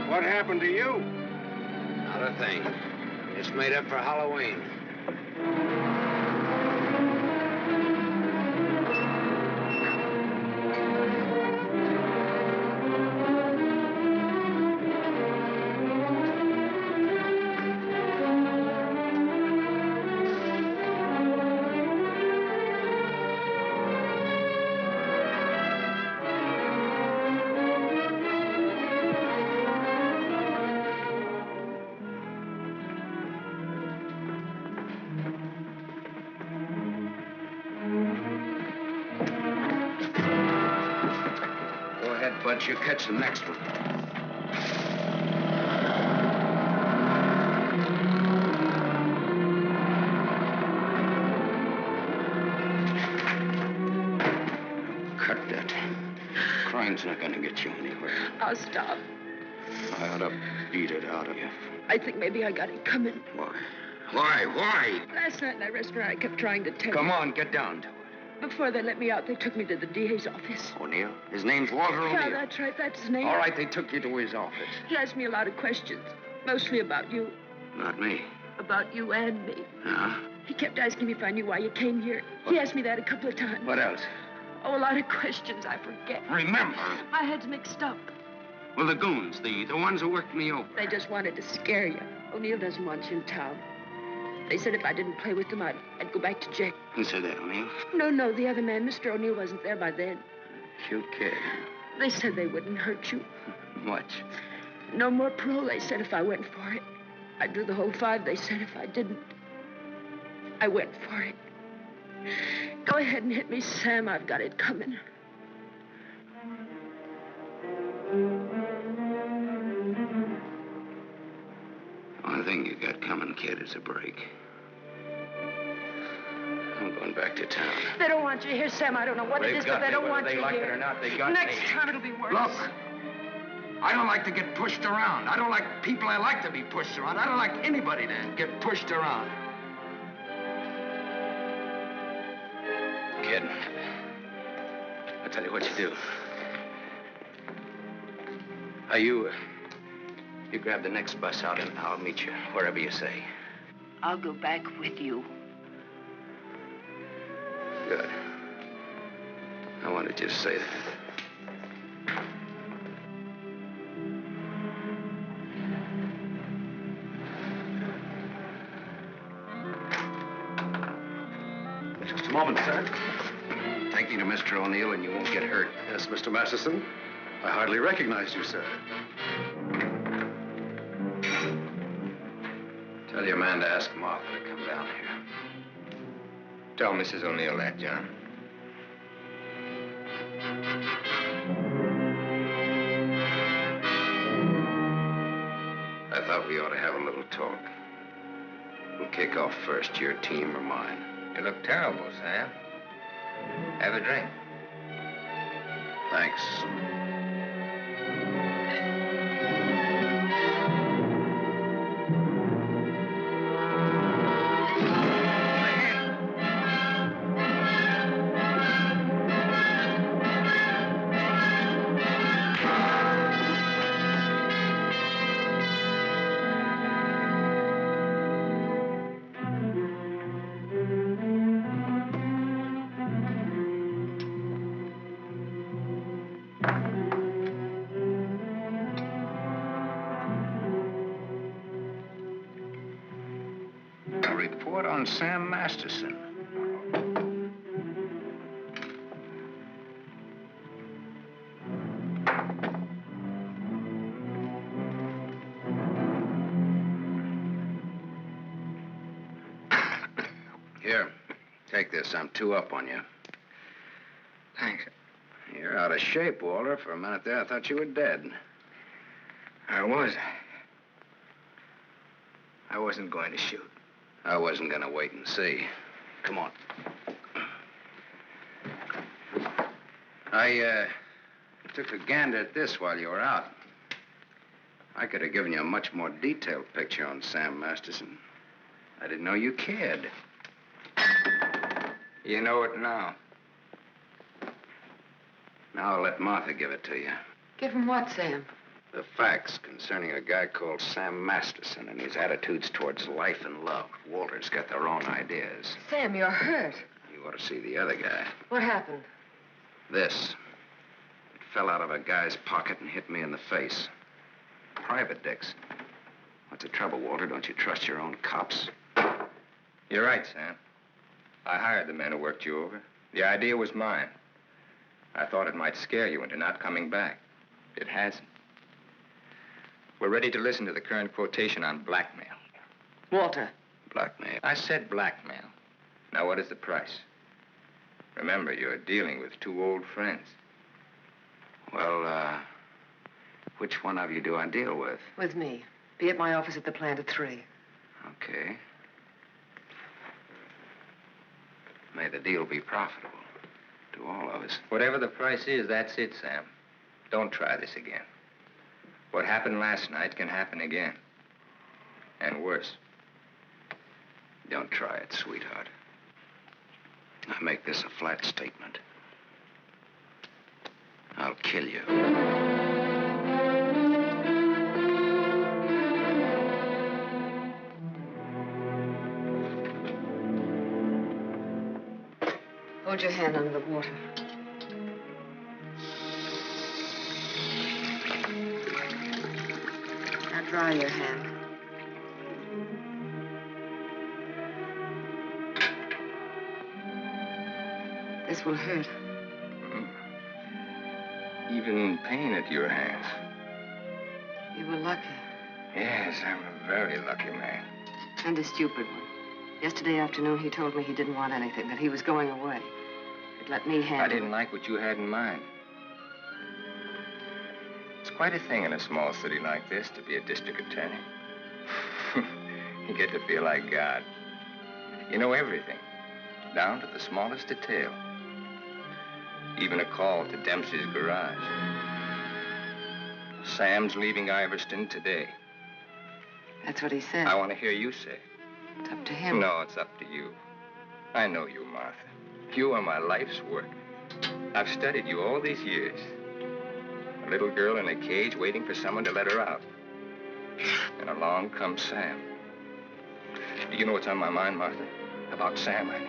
What happened to you? Not a thing. Just made up for Halloween. Go ahead, Butch. You catch the next one. Cut that. Crime's not gonna get you anywhere. I'll stop. I ought to beat it out of you. I think maybe I got it coming. Why? Why? Last night in that restaurant, I kept trying to tell Come you. on, get down to it. Before they let me out, they took me to the DA's office. O'Neill? His name's Walter O'Neill. Yeah, that's right. That's his name. All right, they took you to his office. He asked me a lot of questions, mostly about you. Not me. About you and me. Huh? He kept asking me if I knew why you came here. He asked me that a couple of times. What else? Oh, a lot of questions I forget. Remember. My head's mixed up. Well, the goons, the ones who worked me over. They just wanted to scare you. O'Neill doesn't want you in town. They said if I didn't play with them, I'd go back to jail. Who said that, O'Neill? No, the other man, Mr. O'Neill, wasn't there by then. Cute kid. They said they wouldn't hurt you. Much. No more parole, they said, if I went for it. I'd do the whole 5, they said, if I didn't. I went for it. Go ahead and hit me, Sam. I've got it coming. One thing you got coming, kid, is a break. I'm going back to town. They don't want you here, Sam. I don't know what it is, but they don't want you here. Whether they like it or not, they got Next me. time it'll be worse. Look, I don't like to get pushed around. I don't like people I like to be pushed around. I don't like anybody to get pushed around. Kid, I'll tell you what you do. You grab the next bus out and I'll meet you wherever you say. I'll go back with you. Good. I wanted you to say that. Just a moment, sir. Take me to Mr. O'Neill and you won't get hurt. Yes, Mr. Masterson. I hardly recognized you, sir. Tell your man to ask Martha to come down here. Tell Mrs. O'Neill that, John. I thought we ought to have a little talk. We'll kick off first, your team or mine. You look terrible, Sam. Have a drink. Thanks. A report on Sam Masterson. Here, take this. I'm 2 up on you. Thanks. You're out of shape, Walter. For a minute there, I thought you were dead. I was. I wasn't going to shoot. I wasn't going to wait and see. Come on. I took a gander at this while you were out. I could have given you a much more detailed picture on Sam Masterson. I didn't know you cared. You know it now. Now I'll let Martha give it to you. Give him what, Sam? The facts concerning a guy called Sam Masterson and his attitudes towards life and love. Walter's got their own ideas. Sam, you're hurt. You ought to see the other guy. What happened? This. It fell out of a guy's pocket and hit me in the face. Private dicks. What's the trouble, Walter? Don't you trust your own cops? You're right, Sam. I hired the men who worked you over. The idea was mine. I thought it might scare you into not coming back. It hasn't. We're ready to listen to the current quotation on blackmail. Walter. Blackmail? I said blackmail. Now, what is the price? Remember, you're dealing with 2 old friends. Well, which one of you do I deal with? With me. Be at my office at the plant at 3. Okay. May the deal be profitable to all of us. Whatever the price is, that's it, Sam. Don't try this again. What happened last night can happen again. And worse. Don't try it, sweetheart. I make this a flat statement. I'll kill you. Hold your hand under the water. Now dry your hand. This will hurt. Even pain at your hands. You were lucky. Yes, I'm a very lucky man. And a stupid one. Yesterday afternoon, he told me he didn't want anything, that he was going away. He'd let me handle it. I didn't like what you had in mind. It's quite a thing in a small city like this to be a district attorney. You get to feel like God. You know everything, down to the smallest detail. Even a call to Dempsey's garage. Sam's leaving Iverston today. That's what he said. I want to hear you say it. It's up to him. No, it's up to you. I know you, Martha. You are my life's work. I've studied you all these years. A little girl in a cage waiting for someone to let her out. And along comes Sam. Do you know what's on my mind, Martha? About Sam, I mean.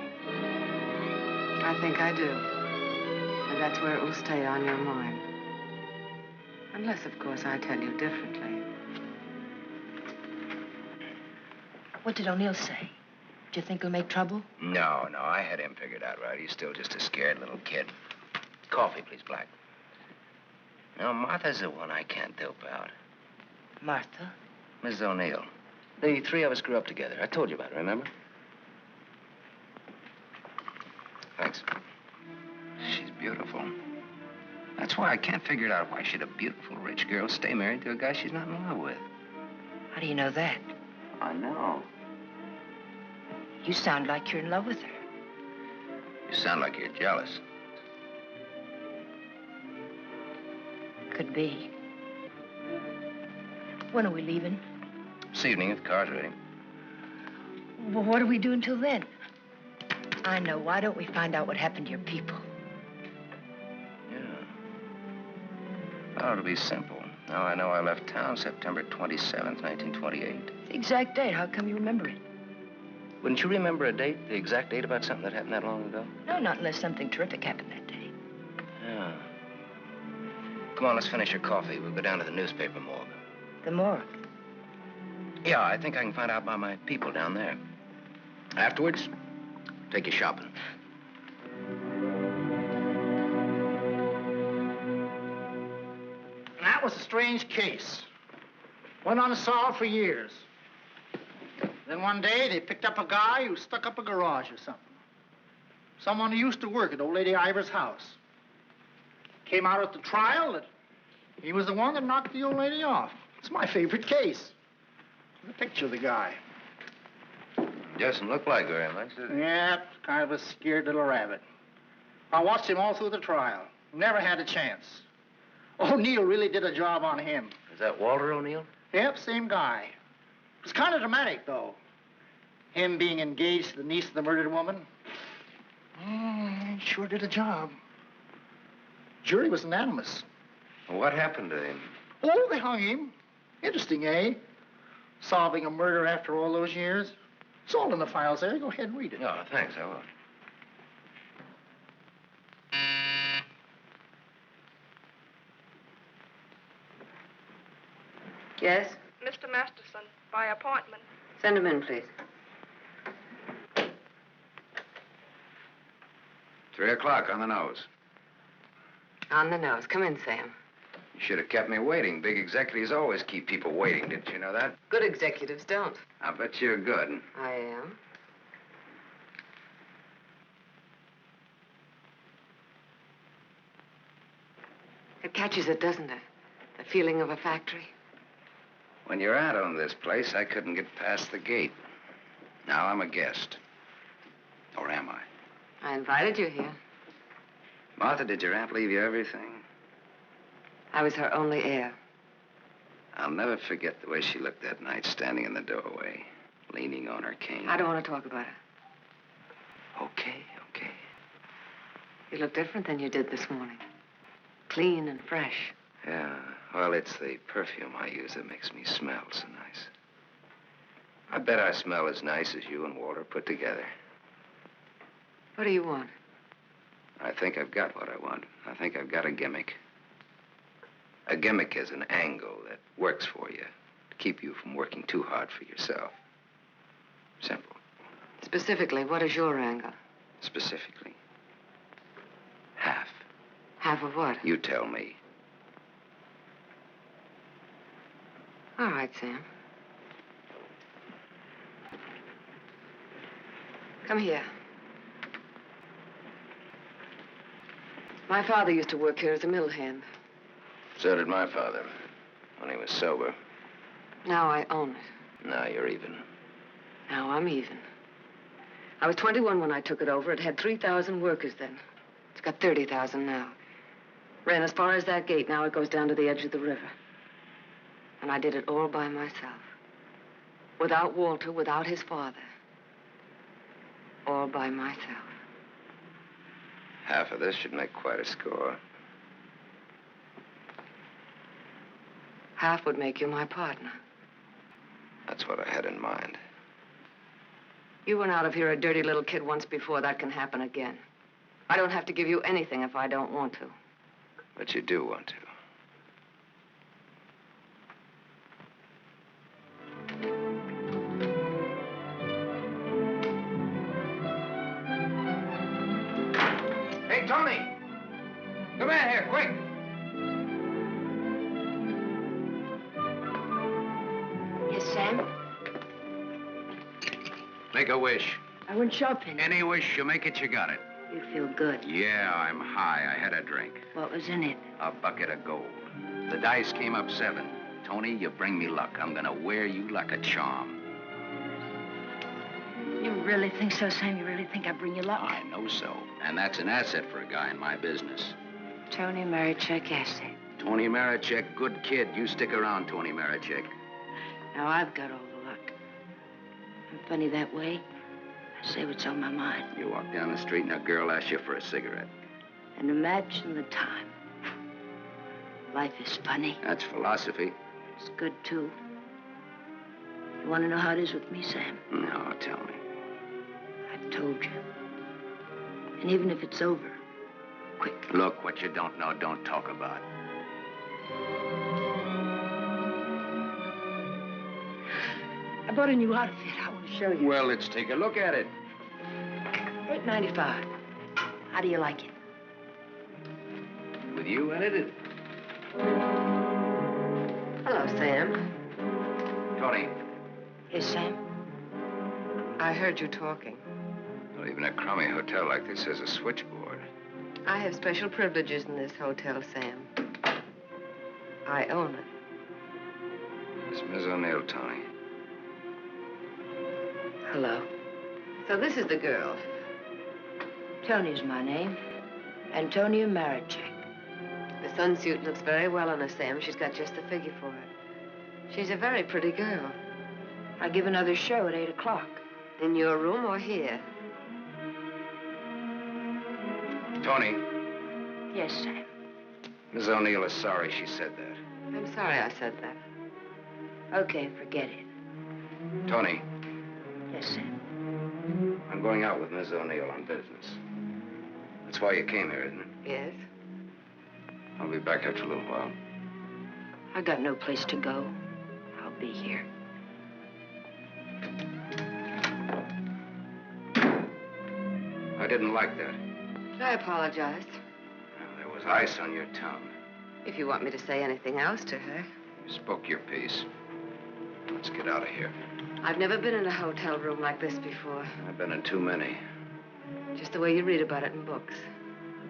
I think I do. And that's where it will stay on your mind. Unless, of course, I tell you differently. What did O'Neill say? Do you think he'll make trouble? No, I had him figured out right. He's still just a scared little kid. Coffee, please, Black. No, Martha's the one I can't dope out. Martha? Mrs. O'Neill. The three of us grew up together. I told you about it, remember? Thanks. She's beautiful. That's why I can't figure it out. Why should a beautiful, rich girl stay married to a guy she's not in love with? How do you know that? I know. You sound like you're in love with her. You sound like you're jealous. Could be. When are we leaving? This evening, if the car's ready. Well, what do we do until then? I know. Why don't we find out what happened to your people? Yeah. Well, it'll be simple. Now I know I left town September 27th, 1928. The exact date. How come you remember it? Wouldn't you remember a date, the exact date about something that happened that long ago? No, not unless something terrific happened that day. Yeah. Come on, let's finish your coffee. We'll go down to the newspaper morgue. The morgue? Yeah, I think I can find out about my people down there. Afterwards, take you shopping. That was a strange case. Went unsolved for years. Then one day, they picked up a guy who stuck up a garage or something. Someone who used to work at old lady Ivers' house. Came out at the trial that he was the one that knocked the old lady off. It's my favorite case. The picture of the guy. Doesn't look like very much, does it? Yeah, kind of a scared little rabbit. I watched him all through the trial. Never had a chance. O'Neill really did a job on him. Is that Walter O'Neill? Yep, same guy. It was kind of dramatic, though. Him being engaged to the niece of the murdered woman. He sure did a job. Jury was unanimous. What happened to him? Oh, they hung him. Interesting, eh? Solving a murder after all those years. It's all in the files there. Go ahead and read it. No, thanks, I will. Yes? Mr. Masterson, by appointment. Send him in, please. 3 o'clock on the nose. On the nose. Come in, Sam. You should have kept me waiting. Big executives always keep people waiting. Didn't you know that? Good executives don't. I bet you're good. I am. It catches it, doesn't it? The feeling of a factory. When your aunt owned this place, I couldn't get past the gate. Now I'm a guest. Or am I? I invited you here. Martha, did your aunt leave you everything? I was her only heir. I'll never forget the way she looked that night, standing in the doorway, leaning on her cane. I don't want to talk about it. Okay. You look different than you did this morning. Clean and fresh. Yeah, well, it's the perfume I use that makes me smell so nice. I bet I smell as nice as you and Walter put together. What do you want? I think I've got what I want. I think I've got a gimmick. A gimmick is an angle that works for you to keep you from working too hard for yourself. Simple. Specifically, what is your angle? Specifically, half. Half of what? You tell me. All right, Sam. Come here. My father used to work here as a mill hand. So did my father, when he was sober. Now I own it. Now you're even. Now I'm even. I was 21 when I took it over. It had 3,000 workers then. It's got 30,000 now. Ran as far as that gate. Now it goes down to the edge of the river. And I did it all by myself. Without Walter, without his father. All by myself. Half of this should make quite a score. Half would make you my partner. That's what I had in mind. You went out of here a dirty little kid once before. That can happen again. I don't have to give you anything if I don't want to. But you do want to. Hey, Tony! Come in here, quick! Make a wish. I went shopping. Any wish, you make it, you got it. You feel good. Yeah, I'm high. I had a drink. What was in it? A bucket of gold. The dice came up 7. Tony, you bring me luck. I'm gonna wear you like a charm. You really think so, Sam? You really think I bring you luck? I know so. And that's an asset for a guy in my business. Tony Marichek asset. Tony Marichek, good kid. You stick around, Tony Marichek. Now I've got all the luck. I'm funny that way. I say what's on my mind. You walk down the street and a girl asks you for a cigarette. And imagine the time. Life is funny. That's philosophy. It's good, too. You want to know how it is with me, Sam? No, tell me. I've told you. And even if it's over, quick. Look, what you don't know, don't talk about. I bought a new outfit. I want to show you. Well, let's take a look at it. $8.95. How do you like it? With you in it? Hello, Sam. Tony. Yes, Sam? I heard you talking. Well, even a crummy hotel like this has a switchboard. I have special privileges in this hotel, Sam. I own it. It's Miss O'Neill, Tony. Hello. So this is the girl. Tony's my name. Antonia Marichek. The sunsuit looks very well on her, Sam. She's got just the figure for it. She's a very pretty girl. I give another show at 8 o'clock. In your room or here? Tony. Yes, Sam. Miss O'Neill is sorry she said that. I'm sorry I said that. Okay, forget it. Tony. Yes, Sam. I'm going out with Miss O'Neill on business. That's why you came here, isn't it? Yes. I'll be back after a little while. I got no place to go. I'll be here. I didn't like that. I apologize. Well, there was ice on your tongue. If you want me to say anything else to her. You spoke your piece. Let's get out of here. I've never been in a hotel room like this before. I've been in too many. Just the way you read about it in books.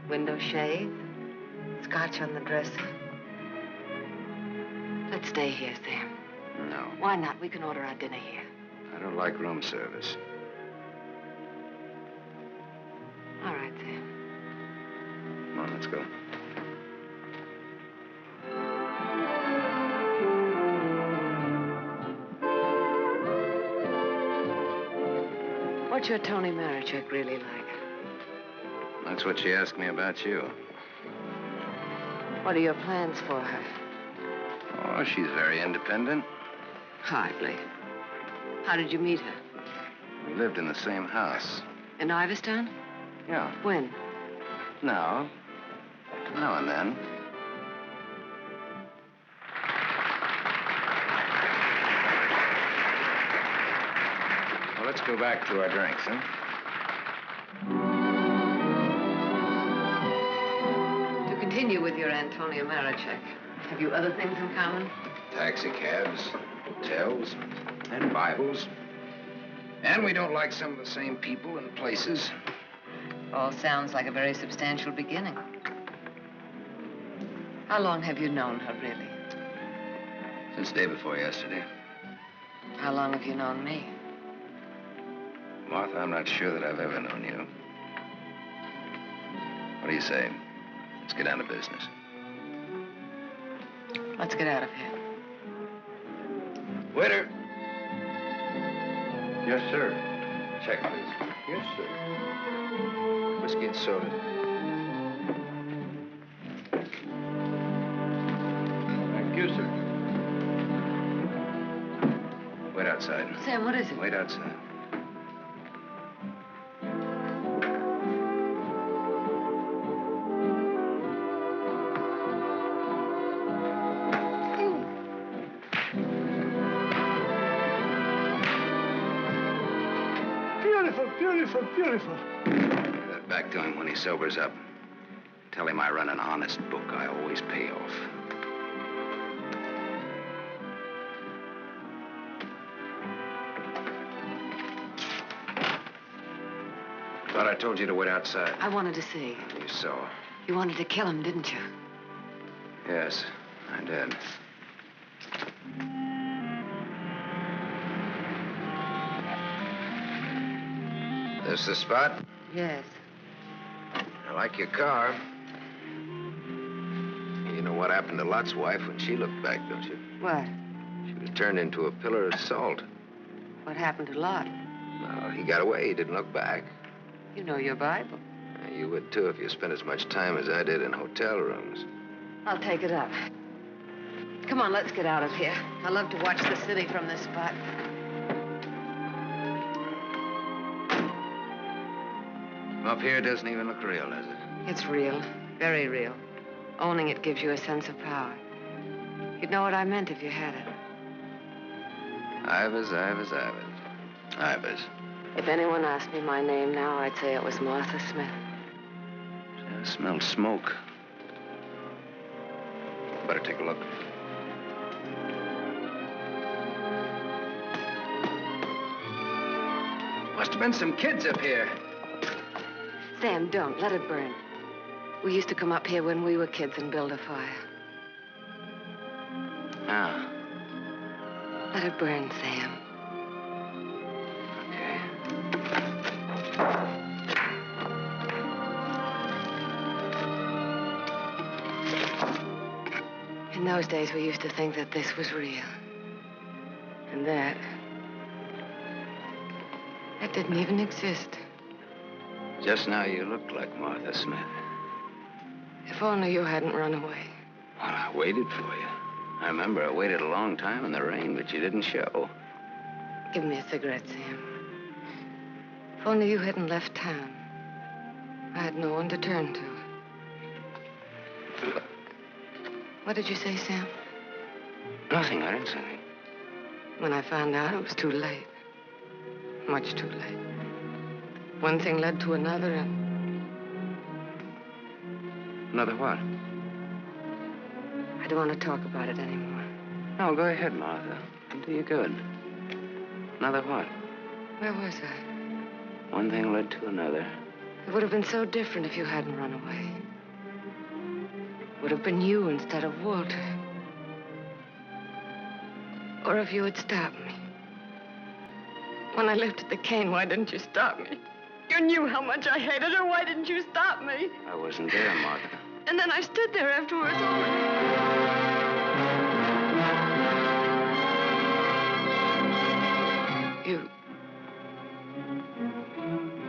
Window shade, scotch on the dresser. Let's stay here, Sam. No. Why not? We can order our dinner here. I don't like room service. All right, Sam. Come on, let's go. What's your Tony Marichek really like? That's what she asked me about you. What are your plans for her? Oh, she's very independent. Hardly. How did you meet her? We lived in the same house. In Iverstown? Yeah. When? Now and then. Well, let's go back to our drinks, huh? To continue with your Antonia Marichek, have you other things in common? Taxi cabs, hotels, and Bibles. And we don't like some of the same people and places. All sounds like a very substantial beginning. How long have you known her, really? Since day before yesterday. How long have you known me? Martha, I'm not sure that I've ever known you. What do you say? Let's get down to business. Let's get out of here. Waiter. Yes, sir. Check, please. Yes, sir. Whiskey and soda. Thank you, sir. Wait outside. Sam, what is it? Wait outside. Beautiful, beautiful. Give that back to him when he sobers up. Tell him I run an honest book. I always pay off. Thought I told you to wait outside. I wanted to see. You saw. You wanted to kill him, didn't you? Yes, I did. This the spot? Yes. I like your car. You know what happened to Lot's wife when she looked back, don't you? What? She was turned into a pillar of salt. What happened to Lot? Well, he got away. He didn't look back. You know your Bible. You would, too, if you spent as much time as I did in hotel rooms. I'll take it up. Come on, let's get out of here. I love to watch the city from this spot. Up here doesn't even look real, does it? It's real. Very real. Owning it gives you a sense of power. You'd know what I meant if you had it. Ivers, Ivers, Ivers. Ivers. If anyone asked me my name now, I'd say it was Martha Smith. I smell smoke. Better take a look. Must have been some kids up here. Sam, don't. Let it burn. We used to come up here when we were kids and build a fire. Now. Let it burn, Sam. In those days, we used to think that this was real. And that didn't even exist. Just now you looked like Martha Smith. If only you hadn't run away. Well, I waited for you. I remember I waited a long time in the rain, but you didn't show. Give me a cigarette, Sam. If only you hadn't left town. I had no one to turn to. What did you say, Sam? Nothing. I didn't say anything. When I found out, it was too late. Much too late. One thing led to another, and... Another what? I don't want to talk about it anymore. No, go ahead, Martha. It'll do you good. Another what? Where was I? One thing led to another. It would have been so different if you hadn't run away. Would have been you instead of Walter. Or if you had stopped me. When I lifted the cane, why didn't you stop me? You knew how much I hated her. Why didn't you stop me? I wasn't there, Martha. And then I stood there afterwards.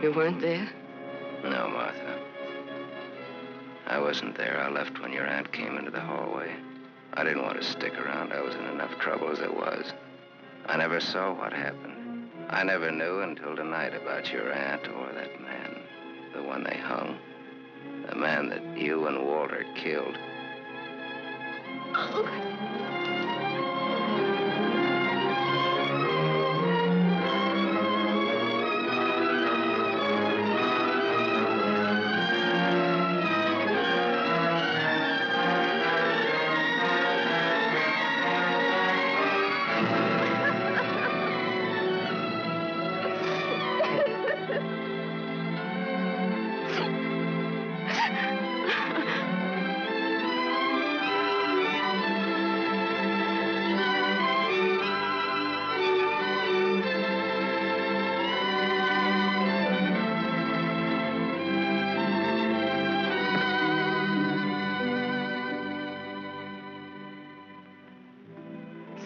You weren't there? No, Martha. I wasn't there. I left when your aunt came into the hallway. I didn't want to stick around. I was in enough trouble as it was. I never saw what happened. I never knew until tonight about your aunt or that man, the one they hung. The man that you and Walter killed.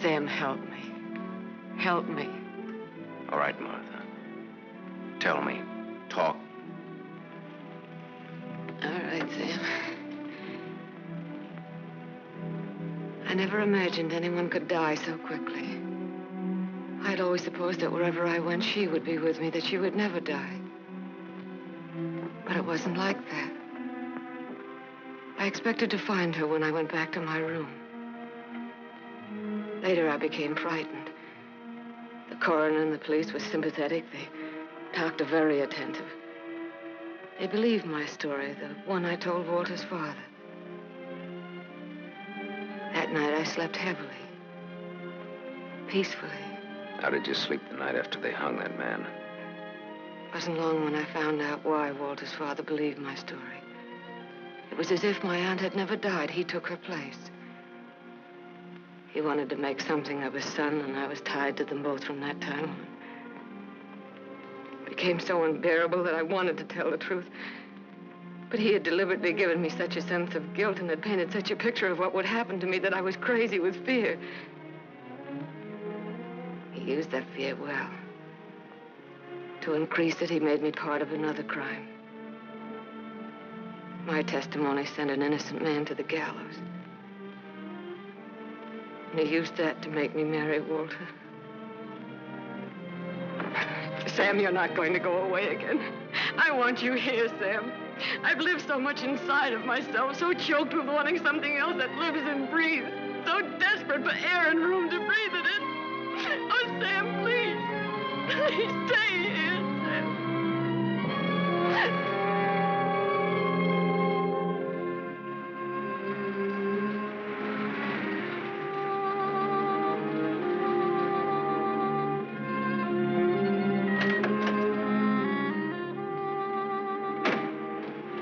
Sam, help me. Help me. All right, Martha. Tell me. Talk. All right, Sam. I never imagined anyone could die so quickly. I'd always supposed that wherever I went, she would be with me, that she would never die. But it wasn't like that. I expected to find her when I went back to my room. Later, I became frightened. The coroner and the police were sympathetic. They talked very attentive. They believed my story, the one I told Walter's father. That night, I slept heavily, peacefully. How did you sleep the night after they hung that man? It wasn't long when I found out why Walter's father believed my story. It was as if my aunt had never died. He took her place. He wanted to make something of his son, and I was tied to them both from that time on. It became so unbearable that I wanted to tell the truth. But he had deliberately given me such a sense of guilt and had painted such a picture of what would happen to me that I was crazy with fear. He used that fear well. To increase it, he made me part of another crime. My testimony sent an innocent man to the gallows. And he used that to make me marry Walter. Sam, you're not going to go away again. I want you here, Sam. I've lived so much inside of myself, so choked with wanting something else that lives and breathes, so desperate for air and room to breathe it in. Oh, Sam, please. Please stay here, Sam.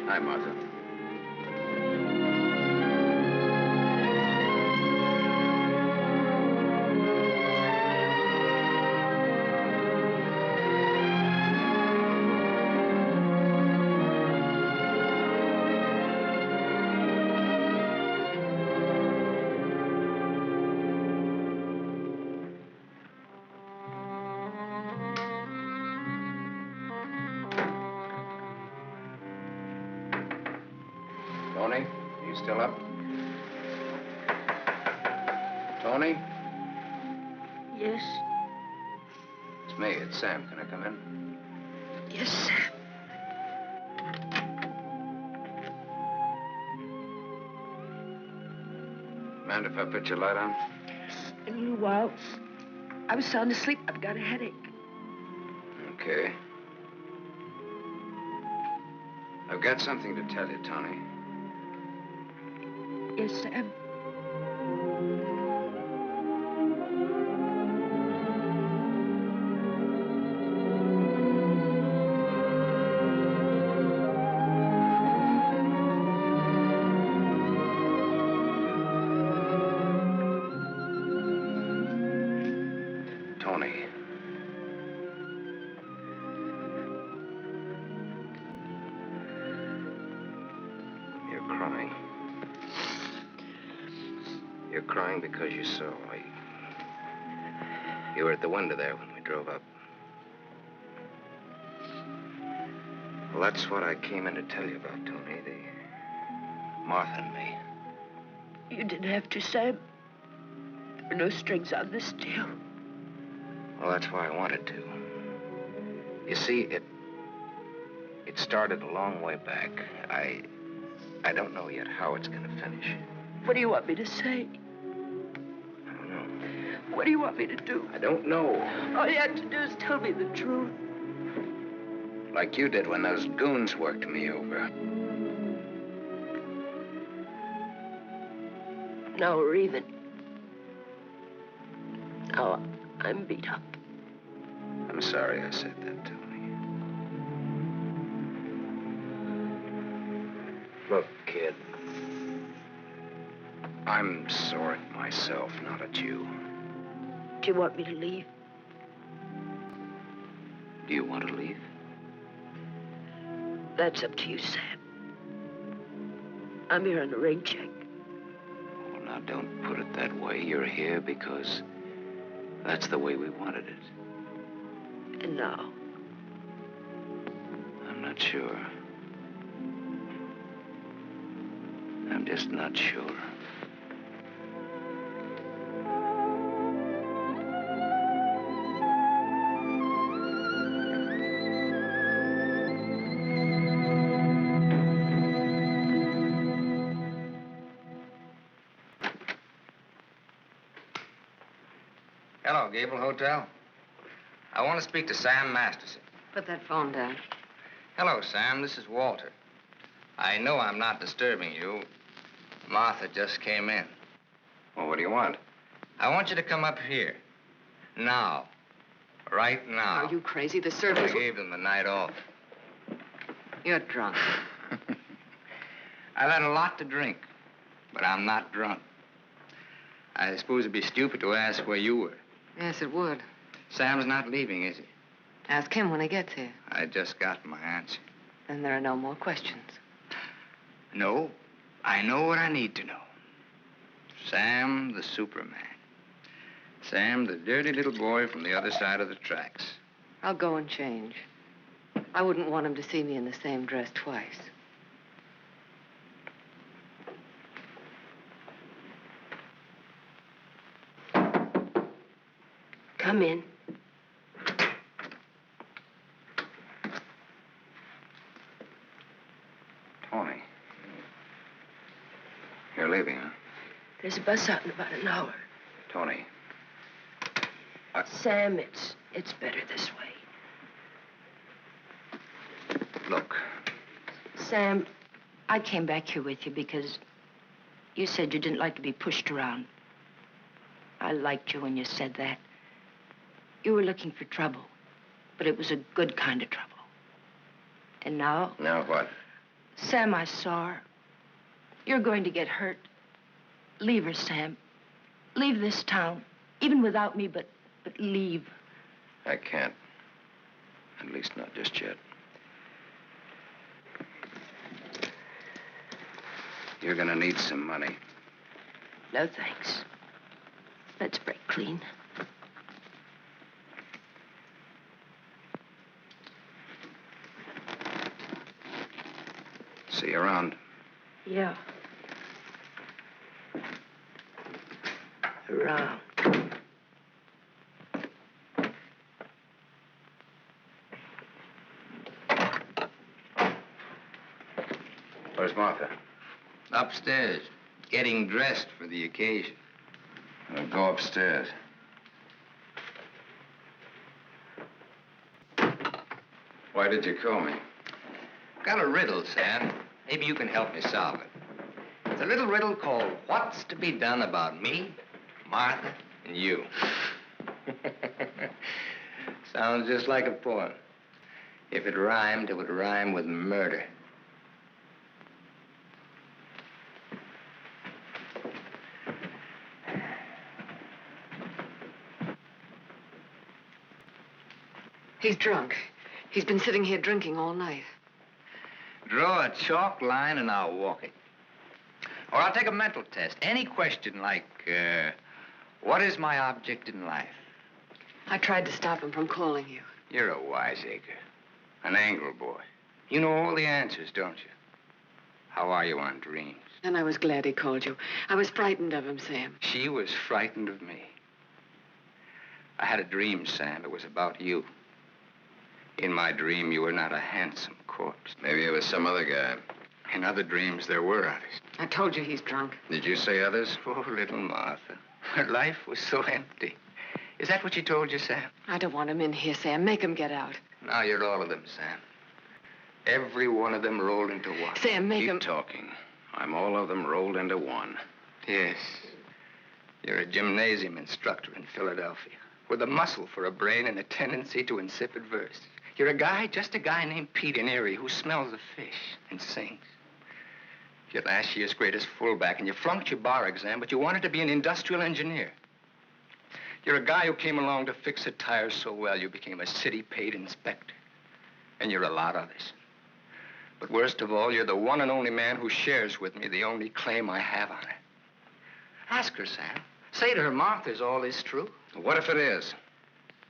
Hi, Martha. Tony, you still up? Tony? Yes? It's me, it's Sam. Can I come in? Yes, Sam. Mind if I put your light on? In a little while. I was sound asleep. I've got a headache. Okay. I've got something to tell you, Tony. Yes, Sam. Tony. You're crying. You're crying because you saw me. You were at the window there when we drove up. Well, that's what I came in to tell you about, Tony. Martha and me. You didn't have to, Sam. There were no strings on this deal. Well, that's why I wanted to. You see, it started a long way back. I don't know yet how it's going to finish. What do you want me to say? I don't know. What do you want me to do? I don't know. All you have to do is tell me the truth. Like you did when those goons worked me over. Now we're even. Now I'm beat up. I'm sorry I said that, Tony. Look, kid. I'm sore at myself, not at you. Do you want me to leave? Do you want to leave? That's up to you, Sam. I'm here on a rain check. Well, now, don't put it that way. You're here because that's the way we wanted it. And now? I'm not sure. I'm just not sure. Hello, Gable Hotel. I want to speak to Sam Masterson. Put that phone down. Hello, Sam. This is Walter. I know I'm not disturbing you. Martha just came in. Well, what do you want? I want you to come up here. Now. Right now. Are you crazy? The I servants... gave them the night off. You're drunk. I've had a lot to drink, but I'm not drunk. I suppose it'd be stupid to ask where you were. Yes, it would. Sam's not leaving, is he? Ask him when he gets here. I just got my answer. Then there are no more questions. No, I know what I need to know. Sam, the Superman. Sam, the dirty little boy from the other side of the tracks. I'll go and change. I wouldn't want him to see me in the same dress twice. Come in. Tony. You're leaving, huh? There's a bus out in about an hour. Tony. Sam, it's better this way. Look. Sam, I came back here with you because you said you didn't like to be pushed around. I liked you when you said that. You were looking for trouble, but it was a good kind of trouble. And now? Now what? Sam, I saw her. You're going to get hurt. Leave her, Sam. Leave this town, even without me, but leave. I can't. At least not just yet. You're gonna need some money. No, thanks. Let's break clean. See you around. Yeah. Around. Where's Martha? Upstairs, getting dressed for the occasion. Go upstairs. Why did you call me? Got a riddle, Sam. Maybe you can help me solve it. It's a little riddle called What's to Be Done About Me, Martha, and You. Sounds just like a poem. If it rhymed, it would rhyme with murder. He's drunk. He's been sitting here drinking all night. Draw a chalk line and I'll walk it. Or I'll take a mental test. Any question like, what is my object in life? I tried to stop him from calling you. You're a wiseacre. An angle boy. You know all the answers, don't you? How are you on dreams? And I was glad he called you. I was frightened of him, Sam. She was frightened of me. I had a dream, Sam. It was about you. In my dream, you were not a handsome corpse. Maybe it was some other guy. In other dreams, there were others. I told you he's drunk. Did you say others? Oh, little Martha. Her life was so empty. Is that what she told you, Sam? I don't want him in here, Sam. Make him get out. Now you're all of them, Sam. Every one of them rolled into one. Sam, make him... Keep talking. I'm all of them rolled into one. Yes. You're a gymnasium instructor in Philadelphia with a muscle for a brain and a tendency to insipid verse. You're a guy, just a guy named Pete in Erie who smells the fish and sings. You're last year's greatest fullback, and you flunked your bar exam, but you wanted to be an industrial engineer. You're a guy who came along to fix a tire so well you became a city-paid inspector. And you're a lot others. But worst of all, you're the one and only man who shares with me the only claim I have on her. Ask her, Sam. Say to her, Martha, is all this true? What if it is?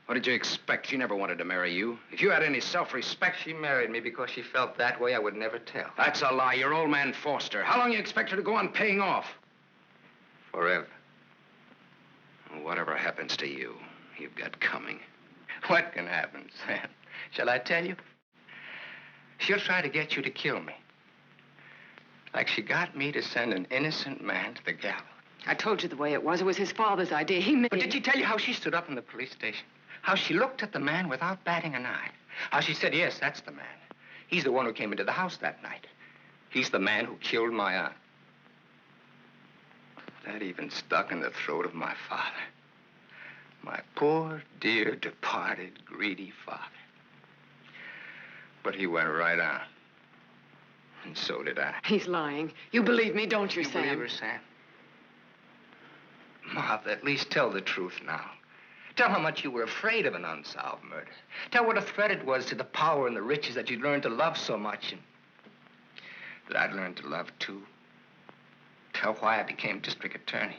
What did you expect? She never wanted to marry you. If you had any self-respect... She married me because she felt that way. I would never tell. That's a lie. Your old man forced her. How long you expect her to go on paying off? Forever. Whatever happens to you, you've got coming. What can happen, Sam? Shall I tell you? She'll try to get you to kill me. Like she got me to send an innocent man to the gallows. I told you the way it was. It was his father's idea. He made... But did she tell you how she stood up in the police station? How she looked at the man without batting an eye? How she said, yes, that's the man. He's the one who came into the house that night. He's the man who killed my aunt. That even stuck in the throat of my father. My poor, dear, departed, greedy father. But he went right on. And so did I. He's lying. You believe me, don't you, You Sam? believe her, Sam? Martha, at least tell the truth now. Tell how much you were afraid of an unsolved murder. Tell what a threat it was to the power and the riches that you'd learned to love so much and that I'd learned to love, too. Tell why I became district attorney.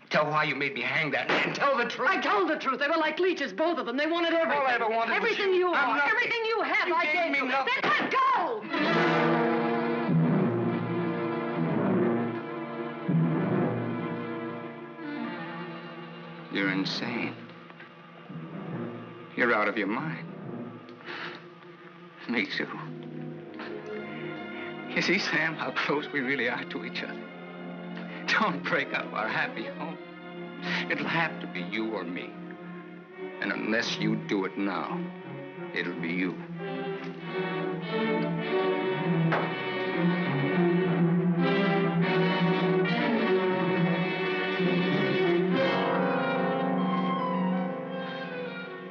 Tell why you made me hang that man. Tell the truth. I told the truth. They were like leeches, both of them. They wanted everything. All I ever wanted was everything you. you I'm are, nothing. everything you have, You I gave gave me you. nothing. Then let go! You're insane. You're out of your mind. Me too. You see, Sam, how close we really are to each other. Don't break up our happy home. It'll have to be you or me. And unless you do it now, it'll be you.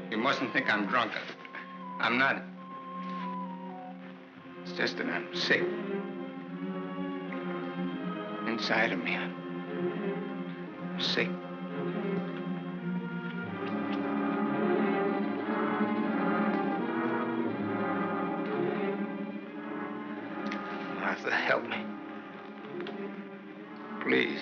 You mustn't think I'm drunk. I'm not. It's just that I'm sick. Inside of me, I'm sick. Martha, help me. Please.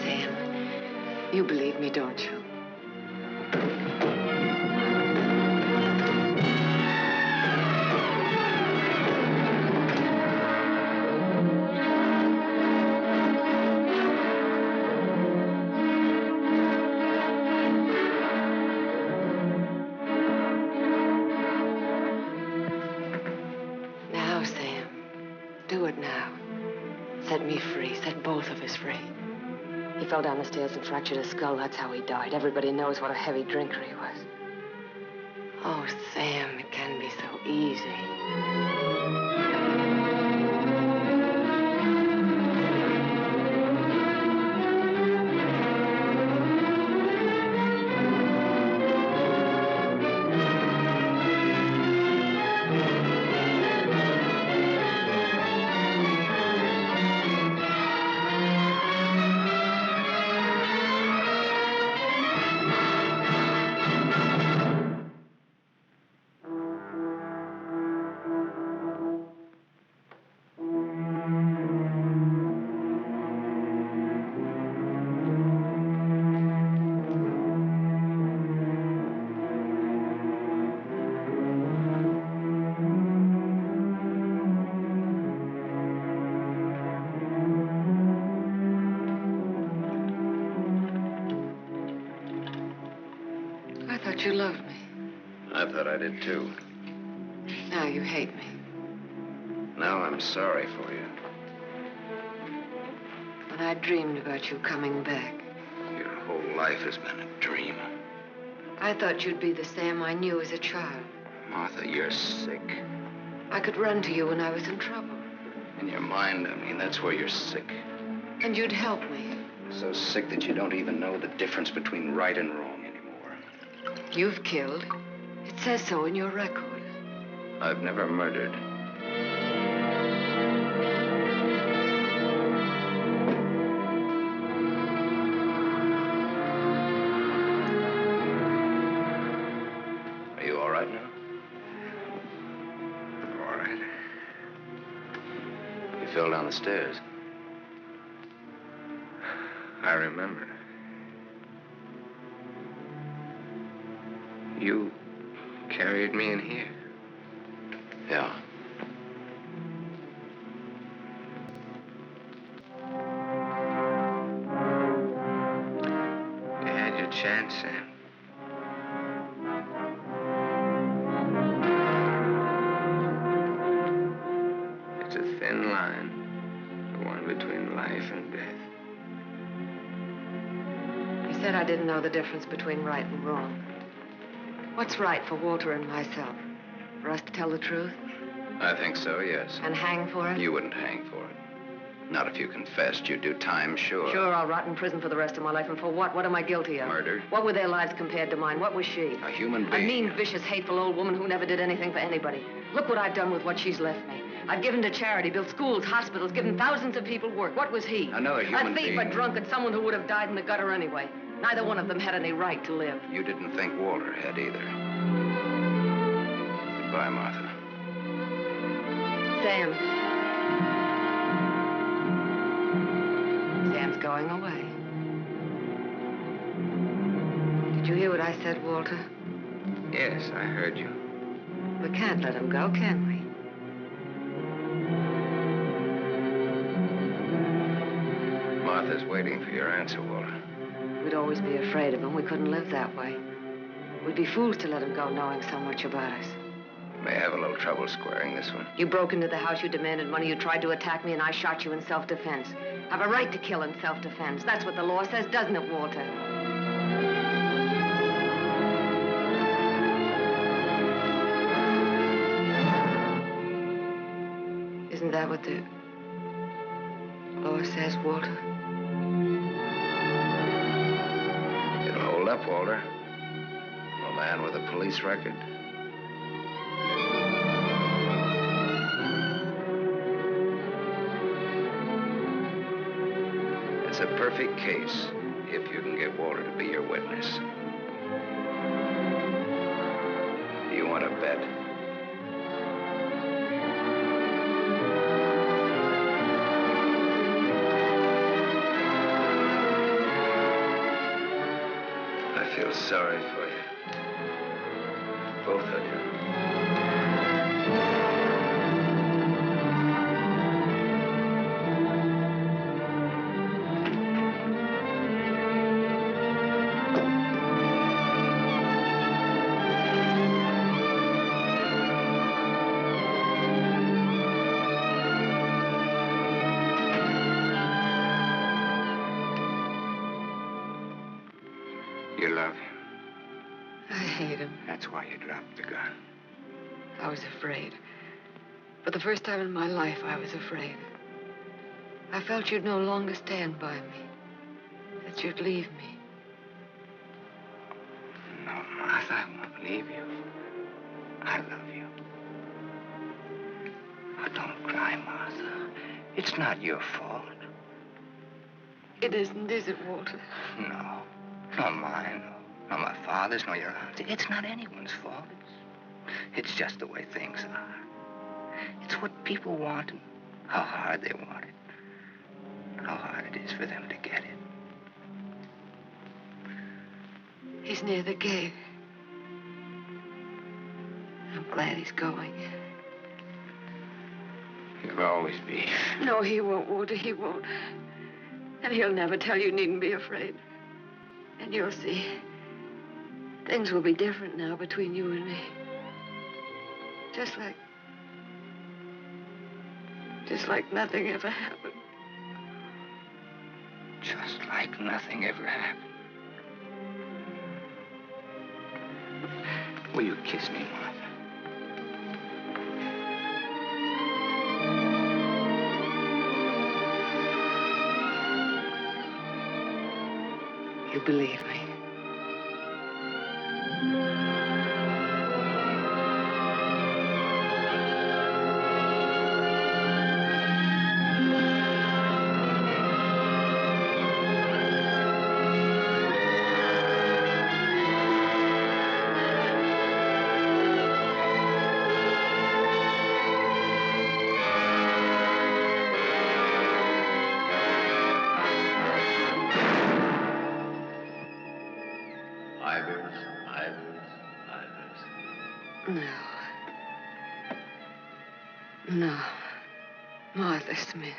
Sam, you believe me, don't you? Now, Sam, do it now. Set me free. Set both of us free. He fell down the stairs and fractured his skull. That's how he died. Everybody knows what a heavy drinker he was. Oh, Sam, it can be so easy. I thought you loved me. I thought I did, too. Now you hate me. Now I'm sorry for you. When I dreamed about you coming back, Your whole life has been a dream. I thought you'd be the Sam I knew as a child. Martha, you're sick. I could run to you when I was in trouble. In your mind, I mean, that's where you're sick. And you'd help me. So sick that you don't even know the difference between right and wrong anymore. You've killed. It says so in your record. I've never murdered. Are you all right now? All right. You fell down the stairs. I remember. You carried me in here. Yeah. You had your chance, Sam. It's a thin line, the one between life and death. You said I didn't know the difference between right and wrong. What's right for Walter and myself? For us to tell the truth? I think so, yes. And hang for it? You wouldn't hang for it. Not if you confessed. You'd do time, sure. Sure, I'll rot in prison for the rest of my life. And for what? What am I guilty of? Murder. What were their lives compared to mine? What was she? A human A being. mean, vicious, hateful old woman who never did anything for anybody. Look what I've done with what she's left me. I've given to charity, built schools, hospitals, given thousands of people work. What was he? Another human being. A thief, a drunkard, someone who would have died in the gutter anyway. Neither one of them had any right to live. You didn't think Walter had either. Goodbye, Martha. Sam. Sam's going away. Did you hear what I said, Walter? Yes, I heard you. We can't let him go, can we? Martha's waiting for your answer, Walter. We'd always be afraid of him. We couldn't live that way. We'd be fools to let him go knowing so much about us. May have a little trouble squaring this one. You broke into the house, you demanded money, you tried to attack me, and I shot you in self-defense. Have a right to kill in self-defense. That's what the law says, doesn't it, Walter? Isn't that what the law says, Walter? It'll hold up, Walter. A man with a police record. It's a perfect case if you can get Walter to be your witness. Do you want to bet? I feel sorry for you. Both of you. You love him. I hate him. That's why you dropped the gun. I was afraid. For the first time in my life, I was afraid. I felt you'd no longer stand by me. That you'd leave me. No, Martha, I won't leave you. I love you. Oh, don't cry, Martha. It's not your fault. It isn't, is it, Walter? No. Not mine, nor my father's, nor your aunt's. It's not anyone's fault. It's just the way things are. It's what people want and how hard they want it. How hard it is for them to get it. He's near the gate. I'm glad he's going. He'll always be. No, he won't, Walter, he won't. And he'll never tell you needn't be afraid. And you'll see. Things will be different now between you and me. Just like nothing ever happened. Just like nothing ever happened. Will you kiss me, Martha? You believe me. No. Martha Smith.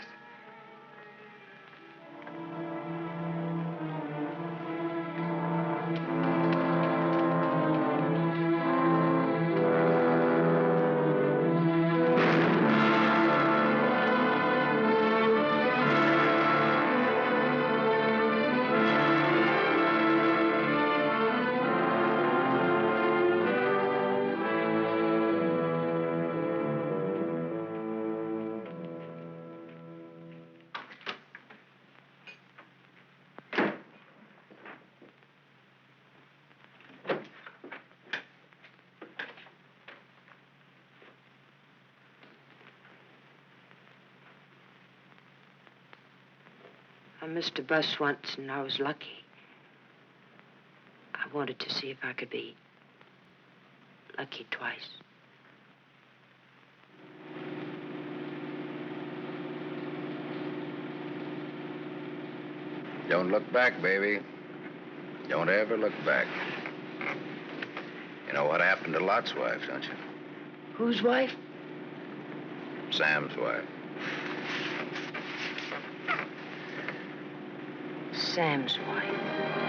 I missed a bus once, and I was lucky. I wanted to see if I could be lucky twice. Don't look back, baby. Don't ever look back. You know what happened to Lot's wife, don't you? Whose wife? Sam's wife. Sam's wife.